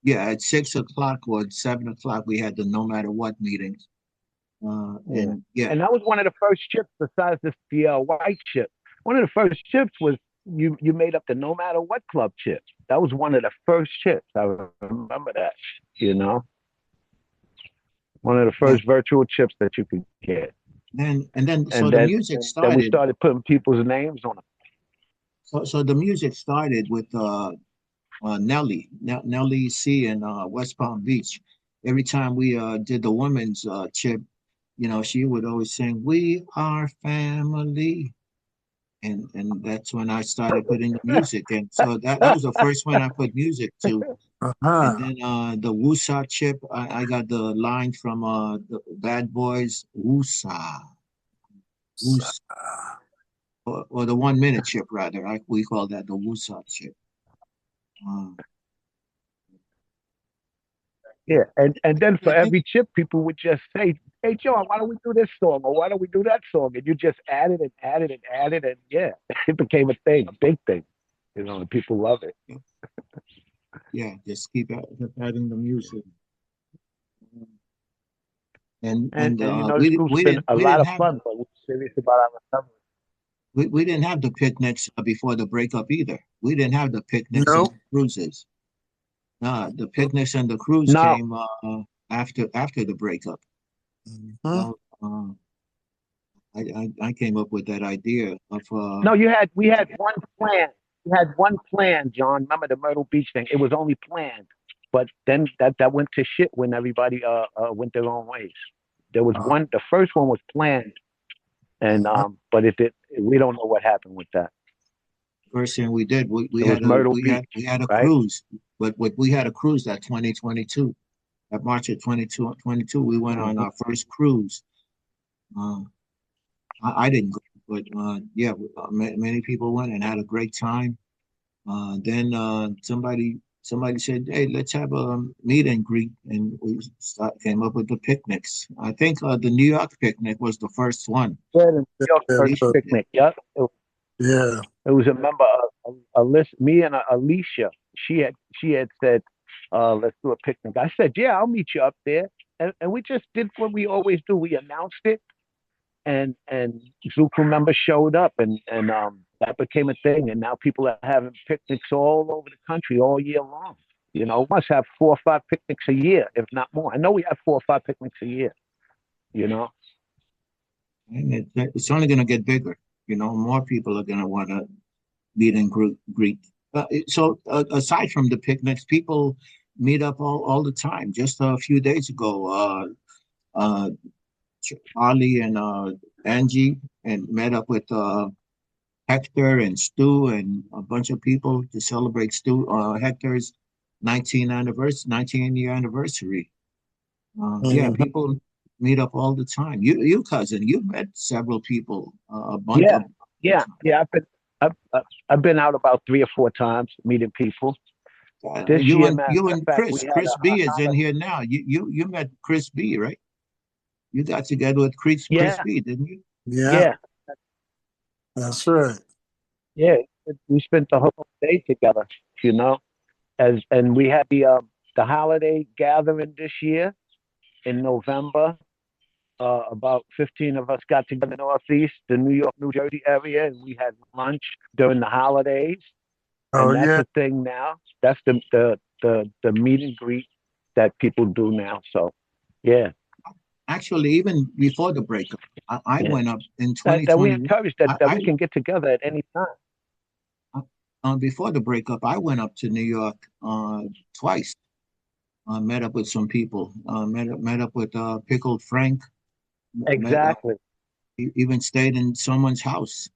yeah, at 6 o'clock or 7 o'clock we had the no matter what meetings. Yeah. And yeah, And that was one of the first chips besides the white chip. One of the first chips was you made up the no matter what club chip. That was one of the first chips. I remember that. You know, one of the yeah. first virtual chips that you could get. Then so And the then music then we started. started putting people's names on them. So the music started with Nelly C in West Palm Beach. Every time we did the women's chip, she would always sing "We Are Family," and that's when I started putting the music in. So that was the first one I put music to. And Uh-huh. then the Woosah chip, I got the line from the Bad Boys, Woosah, So, Woosah, or the 1 minute chip rather. We call that the Woosah chip. Um, Yeah, and then for I think every chip, people would just say, "Hey, John, why don't we do this song or why don't we do that song?" And you just added and added and added, and yeah, it became a thing, a big thing. You know, and people love it. yeah, just keep adding the music. And and And you uh, know, this we group's we been didn't a we lot didn't of have fun, but we're serious about our recovery. we didn't have the picnics before the breakup either. We didn't have the picnics and nope. the cruises. The picnics and the cruise No, came after the breakup. Hmm. Uh, uh, I came up with that idea of no, we had one plan. We had one plan, John. Remember the Myrtle Beach thing? It was only planned, but then that went to shit when everybody went their own ways. There was Uh, one. The first one was planned, and uh-huh. but it did. We don't know what happened with that. first thing we did. We It was had a Myrtle we Beach, had we had a right? cruise, but we had a cruise that 2022. At March of 2022, we went on Mm-hmm. our first cruise. Uh, I didn't go, but yeah, many people went and had a great time. Then somebody said, "Hey, let's have a meet and greet," and we came up with the picnics. I think the New York picnic was the first one. Yeah, the New York Yeah, first Alicia did. picnic. Yep. yeah. It was a member of Alicia, me and Alicia. She had said, "Let's do a picnic." I said, "Yeah, I'll meet you up there." And we just did what we always do. We announced it, and Zuku members showed up, and that became a thing. And now people are having picnics all over the country all year long. You know, we must have 4 or 5 picnics a year, if not more. I know we have 4 or 5 picnics a year. You know. And it's only going to get bigger. More people are going to want to meet and greet. So aside from the picnics, people meet up all the time. Just a few days ago, uh, Charlie and Angie and met up with Hector and Stu and a bunch of people to celebrate Hector's 19th year anniversary. Yeah, Mhm. people meet up all the time. You cousin, you met several people, a bunch Yeah, of yeah, yeah. I've been out about 3 or 4 times meeting people. This year, matter you of and fact, we had Chris a B is in holiday. here now. You met Chris B, right? You got together with Chris Yeah, B, didn't you? Yeah, yeah, that's right. yeah. We spent the whole day together, you know, and we had the holiday gathering this year in November. About 15 of us got together in the Northeast, the New York, New Jersey area, and we had lunch during the holidays. Oh And that's yeah, a thing now. That's the meet and greet that people do now. So, yeah, Actually, even before the breakup, I yeah. went up in That we 2021. encourage that I we can get together at any time. before the breakup, I went up to New York twice. Met up with some people. Met up with Pickled Frank. Met, Exactly. even stayed in someone's house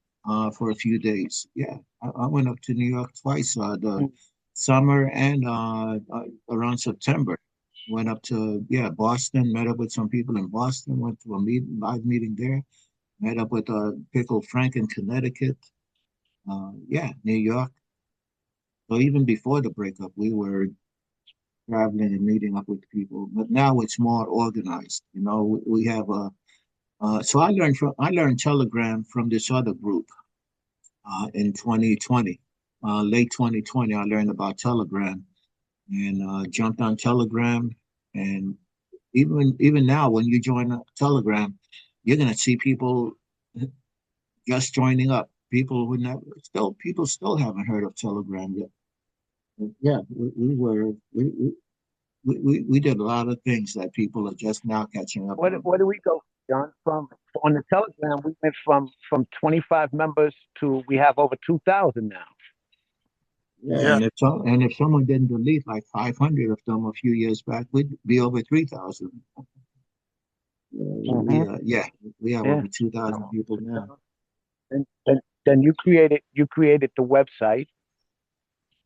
for a few days. Yeah, I went up to New York twice. The summer and around September. Went up to Boston. Met up with some people in Boston. Went to a live meeting there. Met up with Pickled Frank in Connecticut. Yeah, New York. So even before the breakup, we were traveling and meeting up with people. But now it's more organized. You know, we have a. So I learned Telegram from this other group in 2020, late 2020. I learned about Telegram and jumped on Telegram. And even now, when you join Telegram, you're gonna see people just joining up. People still haven't heard of Telegram yet. But yeah, we did a lot of things that people are just now catching up on. What do we go, John? From on the Telegram, we went from 25 members to we have over 2,000 now. Yeah, yeah, and if someone didn't delete like 500 of them a few years back, we'd be over 3,000. Hmm. Yeah, we have Yeah. over 2,000 people now. And then you created the website,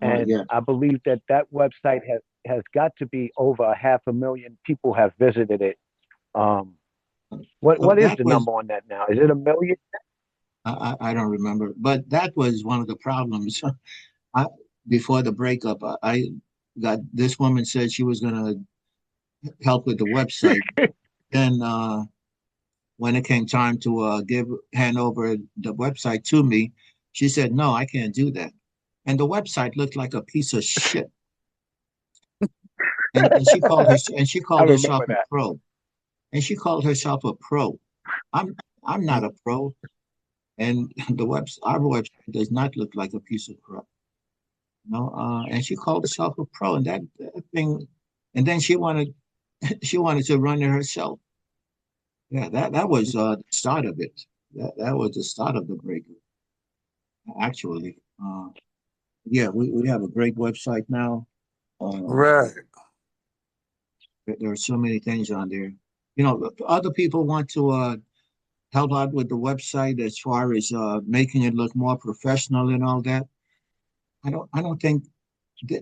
and Yeah, I believe that that website has got to be over 500,000 people have visited it. Um, what is that the was number on that now? Is it a million? I don't remember, but that was one of the problems. I Before the breakup, I got this woman said she was gonna help with the website. Then when it came time to hand over the website to me, she said, "No, I can't do that." And the website looked like a piece of shit. And she I called herself remember a that. pro. And she called herself a pro. I'm I'm not a pro. And our website does not look like a piece of crap. No, and she called herself a pro, and that thing, and then she wanted to run it herself. Yeah, that was the start of it. That was the start of the breakup, actually. Yeah, we have a great website now. right. There are so many things on there. You know, other people want to help out with the website as far as making it look more professional and all that. I don't think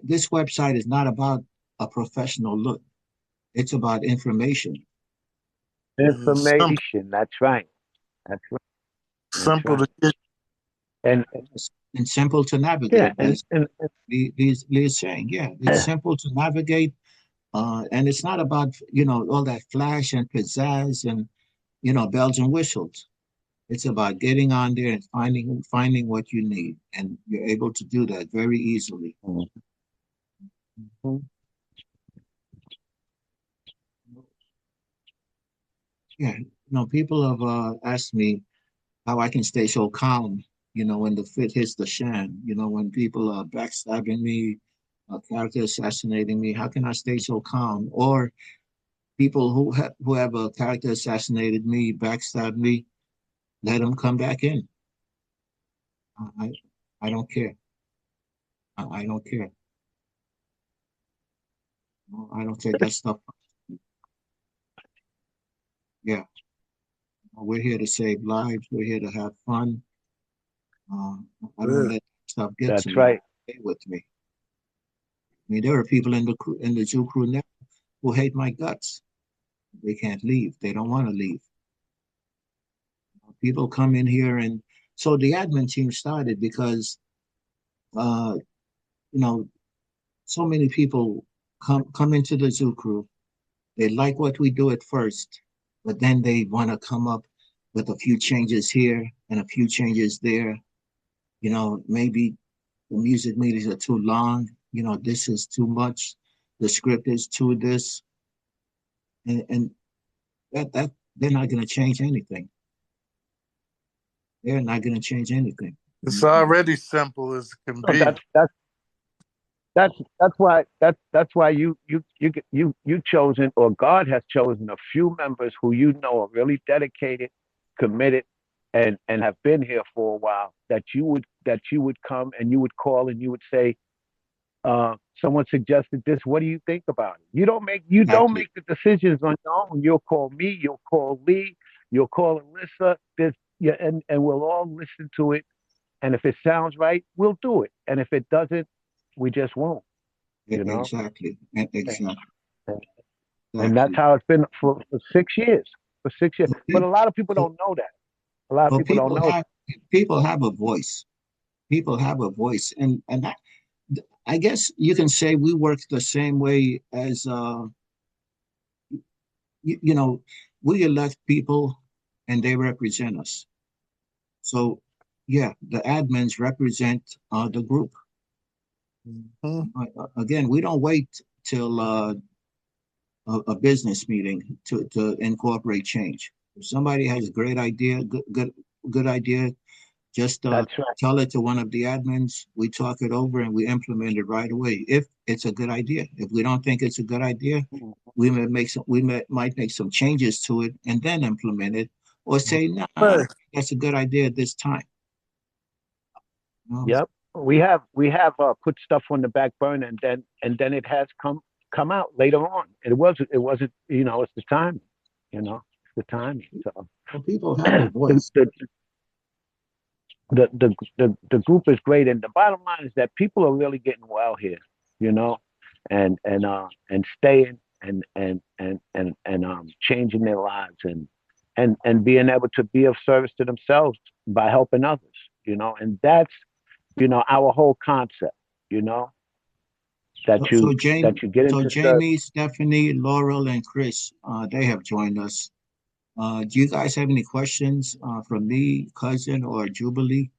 this website is not about a professional look. It's about information. Simple, Information. That's right. That's right. That's simple to right. get. And And simple to yeah, navigate, and as Lee is saying. Yeah, it's and simple to navigate, and it's not about all that flash and pizzazz and bells and whistles. It's about getting on there and finding what you need, and you're able to do that very easily. Yeah, people have asked me how I can stay so calm, when the fit hits the shan, when people are backstabbing me, character assassinating me, how can I stay so calm? Or people who have a character assassinated me, backstabbed me, let them come back in. I I don't care. I don't care. Well, I don't take that stuff. Yeah, we're here to save lives. We're here to have fun. I don't Yeah. let stuff get to That's me. right. Stay with me. I mean, there are people in the crew, in the zoo crew now who hate my guts. They can't leave. They don't want to leave. People come in here, and so the admin team started because uh, you know so many people come into the zoo crew. They like what we do at first, but then they want to come up with a few changes here and a few changes there. Maybe the music meetings are too long. This is too much. The script is too this, and that they're not going to change anything. They're not going to change anything. It's already simple as it can So be. that's why you chosen, or God has chosen, a few members who you know are really dedicated, committed, and have been here for a while. That you would come and you would call and you would say, someone suggested this. What do you think about it? You don't make Exactly. the decisions on your own. You'll call me. You'll call Lee. You'll call Alyssa. Yeah, and we'll all listen to it. And if it sounds right, we'll do it. And if it doesn't, we just won't. You know. Exactly. And, Exactly. and that's Exactly. how it's been for 6 years. For 6 years. So But a people, lot of people so, don't know that. A lot of so people don't know that. people have a voice. People have a voice, and I guess you can say we work the same way as you know we elect people, and they represent us. So yeah, the admins represent the group. Mhm. Again, we don't wait till a business meeting to incorporate change. If somebody has a great idea, good idea, just That's right. tell it to one of the admins. We talk it over and we implement it right away. If it's a good idea, if we don't think it's a good idea, might make some changes to it and then implement it, or say, no, I Hey, don't think that's a good idea at this time. You know? Yep. We have put stuff on the back burner, and then it has come out later on. It wasn't. It's the timing. It's the timing. So So people have a the, voice. the the group is great, and the bottom line is that people are really getting well here. You know, and staying and changing their lives, and being able to be of service to themselves by helping others. And that's our whole concept, you know, that So, you so Jamie, that you get so into service. Jamie, Stephanie, Laurel, and Chris, they have joined us. Do you guys have any questions from me, cousin, or Jubilee?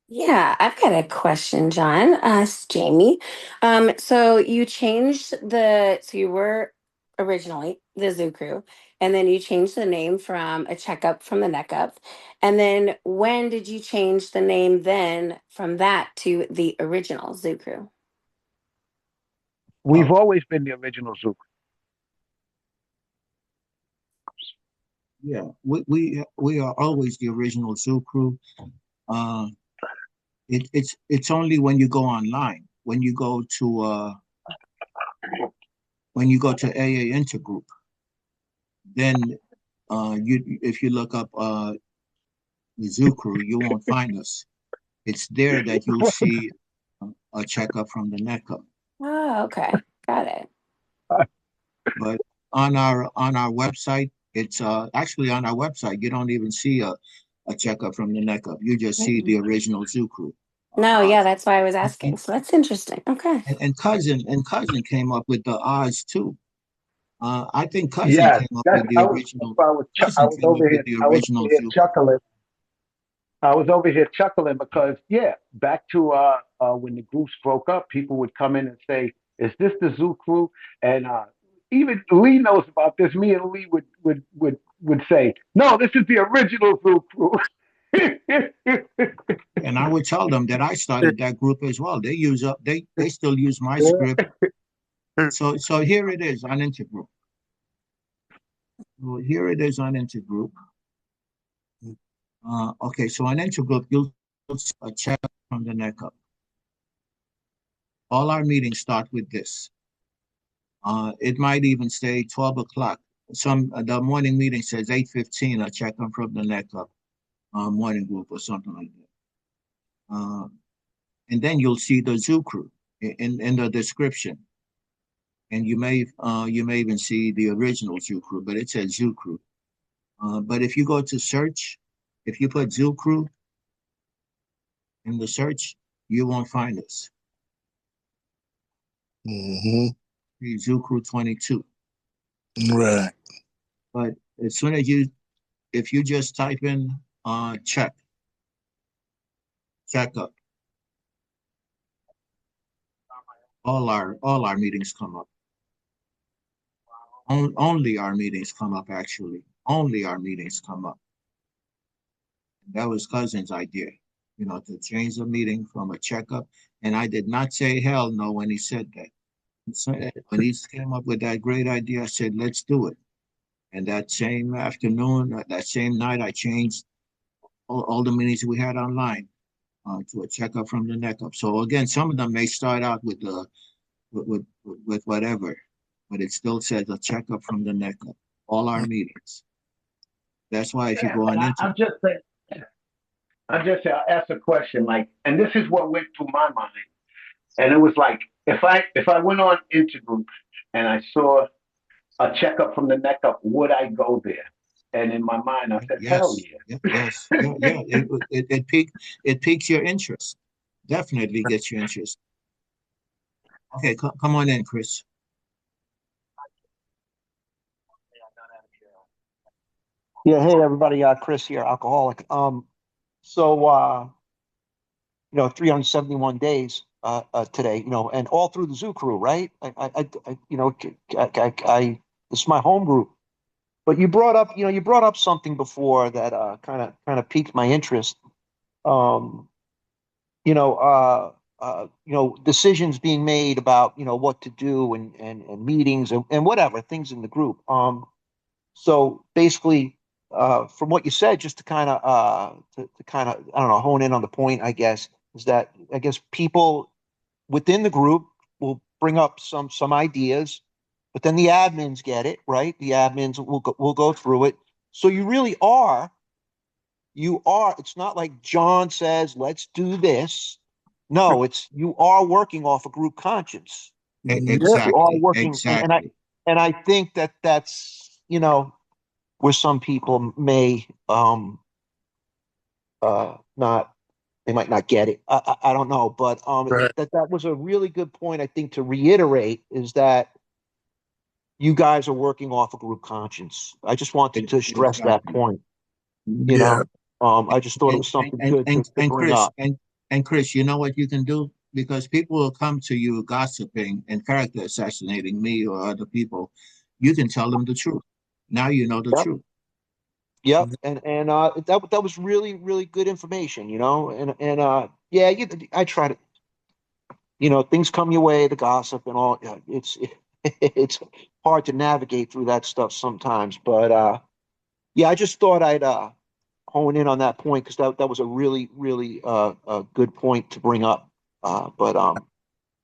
Yeah, I've got a question, John. It's Jamie. So you changed so you were originally the Zoo Crew, and then you changed the name from a checkup from the neck up. And then when did you change the name then from that to the original Zoo Crew? We've Oh, always been the original Zook. yeah, we are always the original Zoo Crew. Uh, it's only when you go online, when you go to AA Intergroup, then you if you look up the Zoo Crew, you won't find us. It's there that you'll see a checkup from the neck up. Oh, okay. Got it. But on our website, it's actually on our website. You don't even see a checkup from the neck up. You just see Mm-mm. the original Zoo Crew. No, yeah, that's why I was And, asking. So that's interesting. Okay. and cousin came up with the Oz too. I think cousin Yes, came up that's with the I was. That's original. why I Cousin was came up over with here. the I was over original here Zoo Crew. chuckling. I was over here chuckling because, yeah, back to when the groups broke up, people would come in and say, "Is this the Zoo Crew?" And even Lee knows about this. Me and Lee would say, "No, this is the original Zoo Crew." And I would tell them that I started that group as well. They still use my script. So here it is on Intergroup. Well, here it is on Intergroup. Okay, so on Intergroup, you'll see a check from the neck up. All our meetings start with this. It might even say 12 o'clock. The morning meeting says 8:15. I check them from the neck up morning group or something like that. And then you'll see the zoo crew in the description. And you may even see the original zoo crew, but it says zoo crew. But if you go to search, if you put zoo crew in the search, you won't find us. Mm-hmm. Zoo crew 22. Right. But as soon as if you just type in check up, all our meetings come up. Only our meetings come up, actually. Only our meetings come up. That was Cousin's idea, to change the meeting from a checkup. And I did not say hell no when he said that. When he came up with that great idea, I said, let's do it. And that same afternoon, that same night, I changed all the meetings we had online to a checkup from the neck up. So again, some of them may start out with whatever, but it still says a checkup from the neck up. All our meetings. That's why if you go on I'm just saying, I'll ask a question, like, and this is what went through my mind. And it was like, if I went on Intergroup and I saw a checkup from the neck up, would I go there? And in my mind, I said, hell yes, yeah. yes, yeah. It piques your interest. Definitely gets your interest. Okay, come on in, Chris. Yeah, hey everybody, Chris here, alcoholic. 371 days today, and all through the zoo crew, right? This is my home group. But you brought up something before that kind of piqued my interest. Um, decisions being made about what to do and meetings and whatever things in the group. So basically, from what you said, just to kind of I don't know, hone in on the point, I guess, is that I guess people within the group will bring up some ideas, but then the admins get it, right? The admins will go through it. So it's not like John says, let's do this. No, it's you are working off a group conscience. Yeah. You are Exactly, working, exactly. and I think that's where some people may not they might not get it. I don't know, but Right. that was a really good point. I think to reiterate is that you guys are working off a group conscience. I just wanted to stress that Exactly. point. You Yeah. know, I just thought it was something good to And bring Chris up. and Chris, you know what you can do? Because people will come to you gossiping and character assassinating me or other people. You can tell them the truth. Now you know the Yep, truth. yep, and that was really really good information. And yeah, I try to things come your way, the gossip and all. It's hard to navigate through that stuff sometimes, but yeah, I just thought I'd hone in on that point because that was a really really good point to bring up. But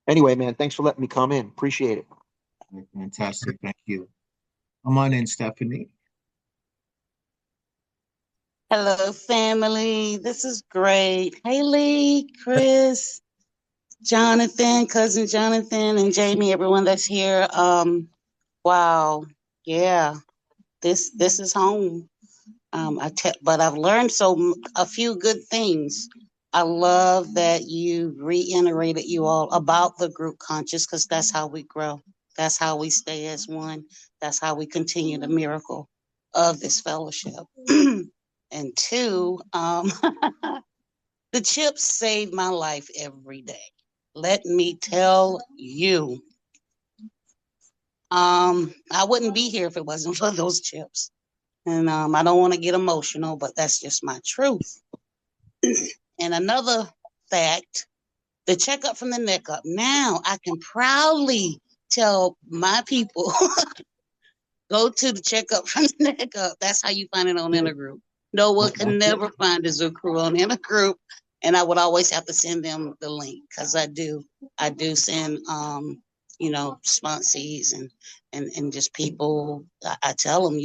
anyway, man, thanks for letting me come in. Appreciate it. Fantastic. Thank you. Come on in, Stephanie. Hello, family. This is great. Haley, Chris, Jonathan, cousin Jonathan, and Jamie, everyone that's here. Wow. Yeah. This is home. But I've learned a few good things. I love that you reiterated you all about the group conscious because that's how we grow. That's how we stay as one. That's how we continue the miracle of this fellowship. And two, the chips save my life every day. Let me tell you. I wouldn't be here if it wasn't for those chips. And I don't want to get emotional, but that's just my truth. And another fact, the checkup from the neck up. Now I can proudly tell my people, go to the checkup from the neck up. That's how you find it on Intergroup. No one can never find a Zoo Crew on Intergroup. And I would always have to send them the link because I do send sponsees and just people. I tell them,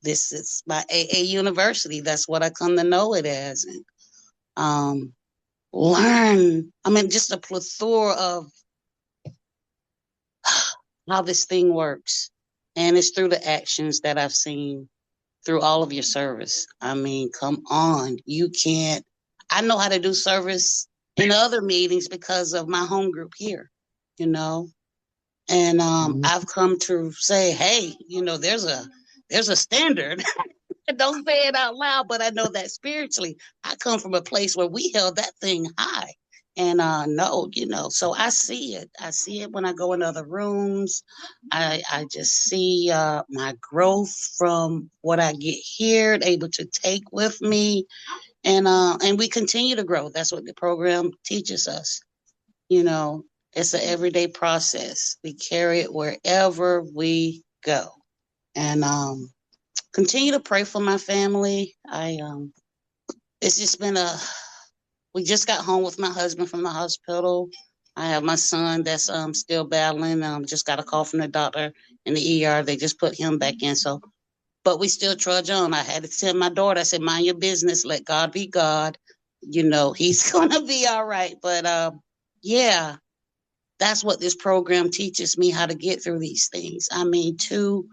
this is my AA university. That's what I come to know it as. And learn. I mean, just a plethora of how this thing works. And it's through the actions that I've seen through all of your service. I mean, come on. You can't. I know how to do service in other meetings because of my home group here, you know. And I've come to say, hey, there's a standard. Don't say it out loud, but I know that spiritually, I come from a place where we held that thing high. And no, so I see it. I see it when I go in other rooms. I just see my growth from what I get here, able to take with me, and we continue to grow. That's what the program teaches us. You know, it's an everyday process. We carry it wherever we go, and continue to pray for my family. It's just been we just got home with my husband from the hospital. I have my son that's still battling. Just got a call from the doctor in the ER. They just put him back in. So, but we still trudge on. I had to tell my daughter, I said, mind your business. Let God be God. He's gonna be all right. But yeah, that's what this program teaches me, how to get through these things. I mean, two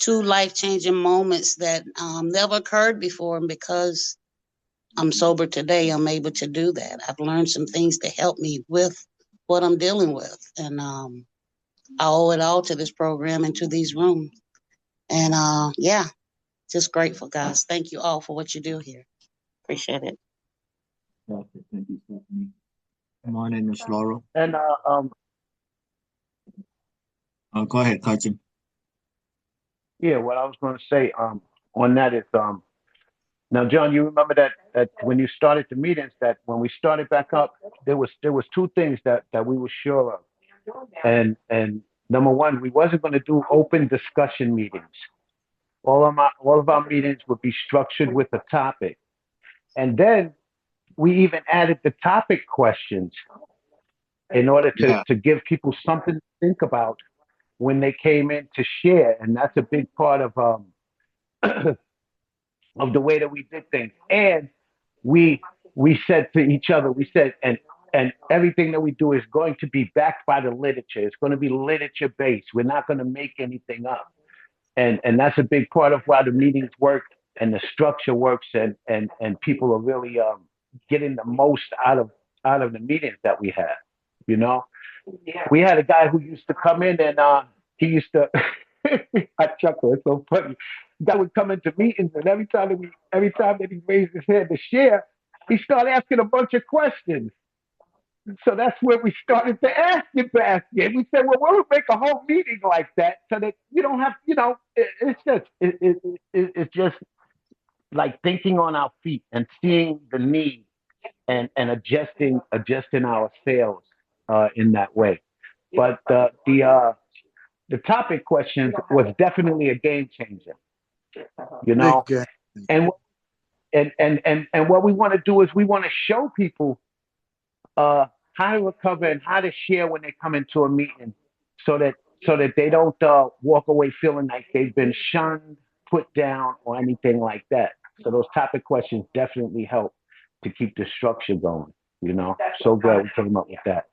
life-changing moments that never occurred before. And because I'm sober today, I'm able to do that. I've learned some things to help me with what I'm dealing with. And I owe it all to this program and to these rooms. And yeah, just grateful, guys. Thank you all for what you do here. Appreciate it. Thank you, Stephanie. Come on in, Miss Laurel. And Go ahead, cousin. yeah, what I was going to say on that is now, John, you remember that when you started the meetings, that when we started back up, there was two things that we were sure of, and number one, we wasn't going to do open discussion meetings. All of our meetings would be structured with a topic, and then we even added the topic questions in order Yeah. to give people something to think about when they came in to share, and that's a big part of of the way that we did things. And we said to each other, we said, and everything that we do is going to be backed by the literature. It's going to be literature based. We're not going to make anything up. And that's a big part of why the meetings work and the structure works, and people are really getting the most out of the meetings that we have. You know, we had a guy who used to come in and he used to. I chuckle. It's so funny. Guy would come into meetings, and every time that he raised his hand to share, he started asking a bunch of questions. So that's where we started the ask it basket. We said, well, we'll make a whole meeting like that so that you don't have, it's just like thinking on our feet and seeing the need and adjusting our sales in that way. But the topic questions was definitely a game changer, Big game. and and what we want to do is we want to show people how to recover and how to share when they come into a meeting, so that they don't walk away feeling like they've been shunned, put down, or anything like that. So those topic questions definitely help to keep the structure going. So glad we came up with that.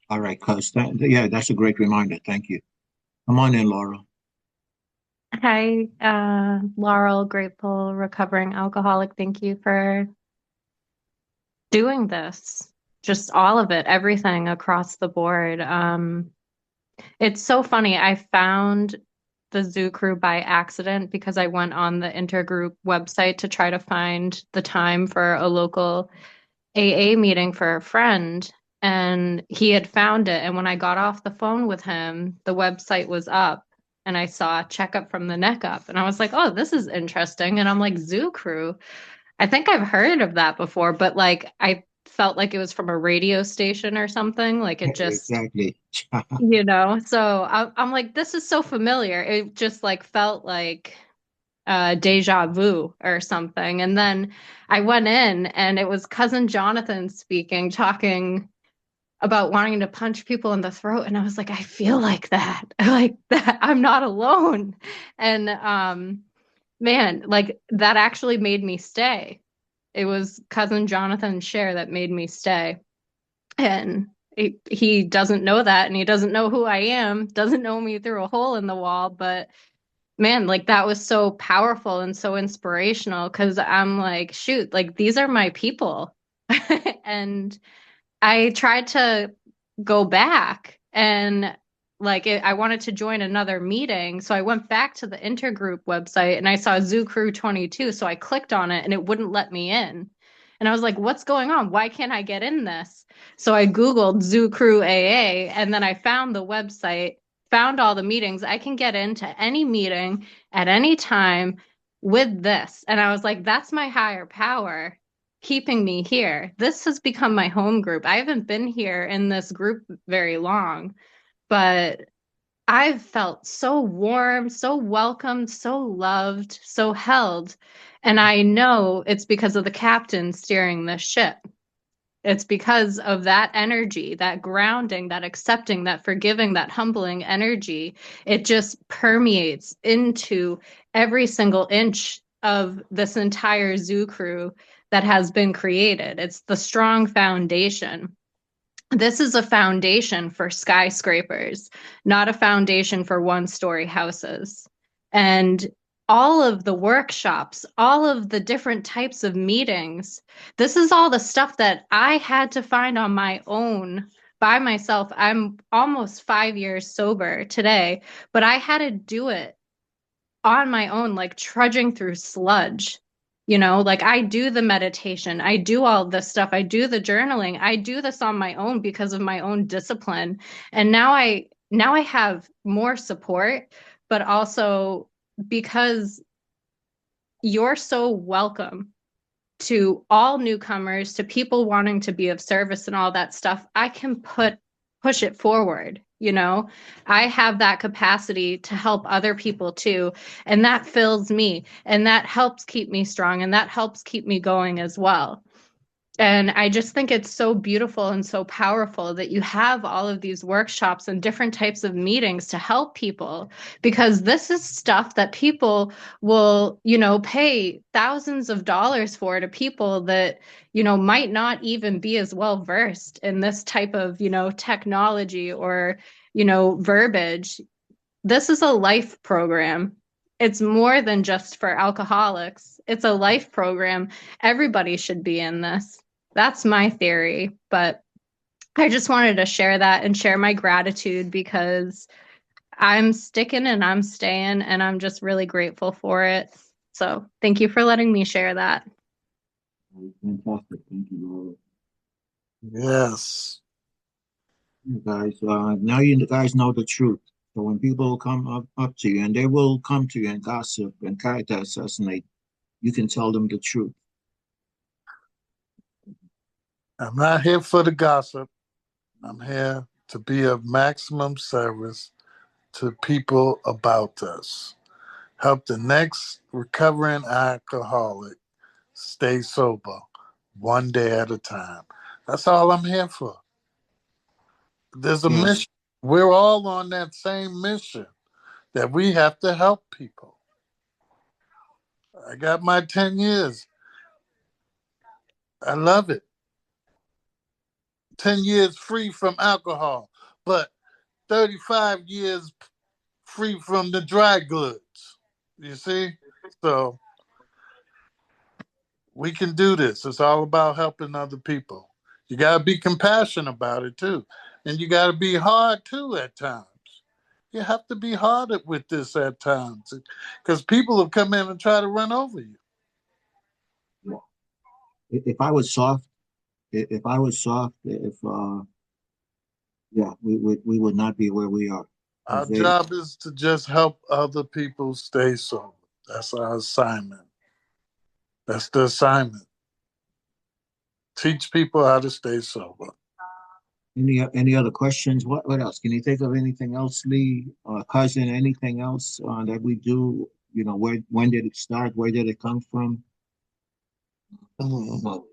All right, cuz. Yeah, that's a great reminder. Thank you. Come on in, Laurel. Hi, Laurel, grateful recovering alcoholic. Thank you for doing this. Just all of it, everything across the board. It's so funny. I found the Zoo Crew by accident because I went on the intergroup website to try to find the time for a local AA meeting for a friend, and he had found it. And when I got off the phone with him, the website was up and I saw checkup from the neck up. And I was like, oh, this is interesting. And I'm like, Zoo Crew. I think I've heard of that before, but like I felt like it was from a radio station or something. Like it just, Exactly. so I'm like, this is so familiar. It just like felt like deja vu or something. And then I went in and it was cousin Jonathan speaking, talking about wanting to punch people in the throat. And I was like, I feel like that. Like that I'm not alone. And man, like that actually made me stay. It was cousin Jonathan's share that made me stay. And he doesn't know that, and he doesn't know who I am, doesn't know me through a hole in the wall, but man, like that was so powerful and so inspirational because I'm like, shoot, like these are my people. And I tried to go back and I wanted to join another meeting. So I went back to the intergroup website and I saw Zoo Crew 22. So I clicked on it and it wouldn't let me in. And I was like, what's going on? Why can't I get in this? So I Googled Zoo Crew AA and then I found the website, found all the meetings. I can get into any meeting at any time with this. And I was like, that's my higher power keeping me here. This has become my home group. I haven't been here in this group very long, but I've felt so warm, so welcomed, so loved, so held. And I know it's because of the captain steering this ship. It's because of that energy, that grounding, that accepting, that forgiving, that humbling energy. It just permeates into every single inch of this entire zoo crew that has been created. It's the strong foundation. This is a foundation for skyscrapers, not a foundation for one-story houses. And all of the workshops, all of the different types of meetings, this is all the stuff that I had to find on my own by myself. I'm almost 5 years sober today, but I had to do it on my own, like trudging through sludge. Like I do the meditation, I do all this stuff, I do the journaling, I do this on my own because of my own discipline. And now I have more support, but also because you're so welcome to all newcomers, to people wanting to be of service and all that stuff, I can push it forward. I have that capacity to help other people too. And that fills me and that helps keep me strong and that helps keep me going as well. And I just think it's so beautiful and so powerful that you have all of these workshops and different types of meetings to help people, because this is stuff that people will, pay thousands of dollars for, to people that, might not even be as well versed in this type of, technology or, verbiage. This is a life program. It's more than just for alcoholics. It's a life program. Everybody should be in this. That's my theory, but I just wanted to share that and share my gratitude because I'm sticking and I'm staying and I'm just really grateful for it. So thank you for letting me share that. Fantastic. Thank you, Yes. Laura. Guys, now you guys know the truth. So when people come up to you, and they will come to you and gossip and character assassinate, you can tell them the truth. I'm not here for the gossip. I'm here to be of maximum service to people about us. Help the next recovering alcoholic stay sober one day at a time. That's all I'm here for. There's a Yeah. mission. We're all on that same mission that we have to help people. I got my 10 years. I love it. 10 years free from alcohol, but 35 years free from the dry goods. You see? So we can do this. It's all about helping other people. You got to be compassionate about it too. And you got to be hard too at times. You have to be hard with this at times because people have come in and try to run over you. Yeah. If I was soft, if I was soft, if yeah, we would not be where we are. Our 'Cause they, job is to just help other people stay sober. That's our assignment. That's the assignment. Teach people how to stay sober. any other questions? What else? Can you think of anything else, Lee, cousin? Anything else that we do? When did it start? Where did it come from? Mhm.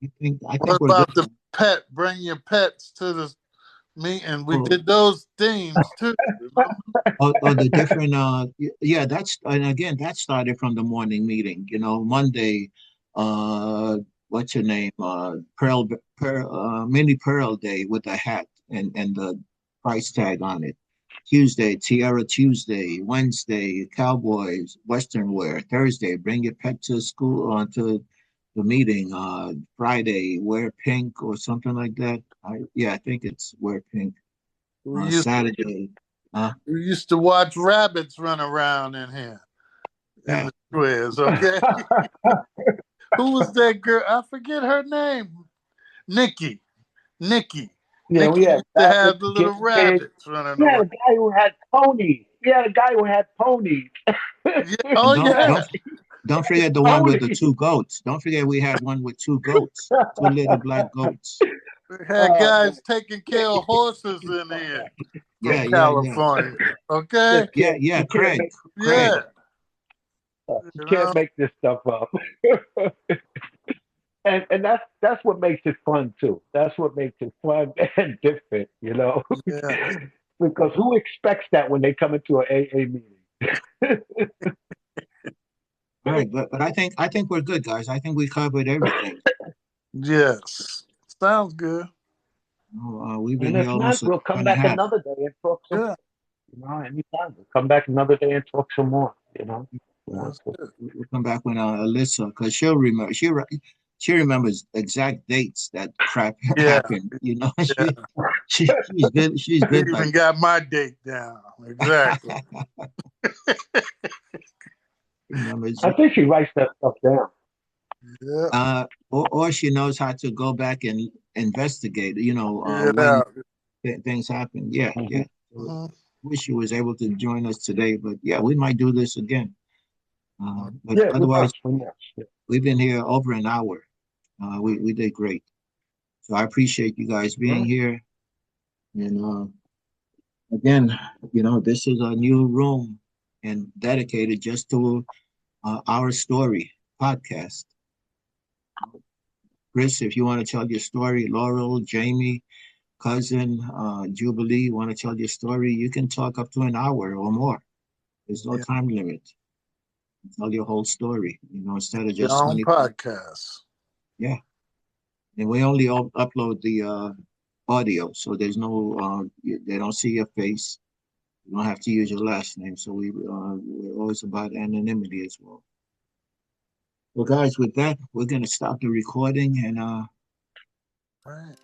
I What think we're about good. the pet? Bring your pets to the meeting. We Oh, did those themes too. Remember? the different yeah, that's, and again, that started from the morning meeting. Monday, uh what's her name, Mini Pearl Day with a hat and the price tag on it. Tuesday, Tiara Tuesday. Wednesday, Cowboys Western wear. Thursday, bring your pet to school, to the meeting. Friday, wear pink or something like that. I think it's wear pink. We used Saturday, uh we used to watch rabbits run around in here in yeah. the squares. Okay, who was that girl? I forget her name. Nikki. Nikki. Yeah, Nikki we had used to rabbits, have the little guinea rabbits running We had a around. guy who had ponies. We had a guy who had ponies. Yeah. And Oh yeah. don't forget the one with the Ponies. two goats. Don't forget we had one with two goats, two little black goats. We had Oh man, guys taking care of horses in here from Yeah, yeah, yeah. California. Okay. Yeah, you can't Craig. make Craig. Yeah. you You can't know. make this stuff up. And that's what makes it fun too. That's what makes it fun and different, Yeah. because who expects that when they come into an AA meeting? All right, but I think we're good, guys. I think we covered everything. Yes. Sounds good. We've been And here if not, almost an we'll hour come and a back half. another day and talk some. Yeah. Anytime we'll come back another day and talk some more. We want That's to. good. We'll come back with Alyssa, because she'll remember. She remembers exact dates that crap Yeah. happened. Yeah. She's good. She's You good even like got my date down. Exactly. that. Remembers. I think she writes that stuff down. Yeah. Or she knows how to go back and investigate. When Yeah. things happen. Yeah, Hmm. yeah. So, Mhm. wish she was able to join us today, but yeah, we might do this again. But Yeah, we otherwise, must. We must. Yeah. we've been here over an hour. We did great. So I appreciate you guys being here. And again, this is a new room and dedicated just to our story podcast. Chris, if you want to tell your story, Laurel, Jamie, cousin, Jubilee, want to tell your story, you can talk up to an hour or more. There's no Yeah. time limit. Tell your whole story, instead of Your just own 20. podcast. Yeah. And we only upload the audio, so there's no, they don't see your face. You don't have to use your last name. So we're always about anonymity as well. Well, guys, with that, we're going to stop the recording and Right.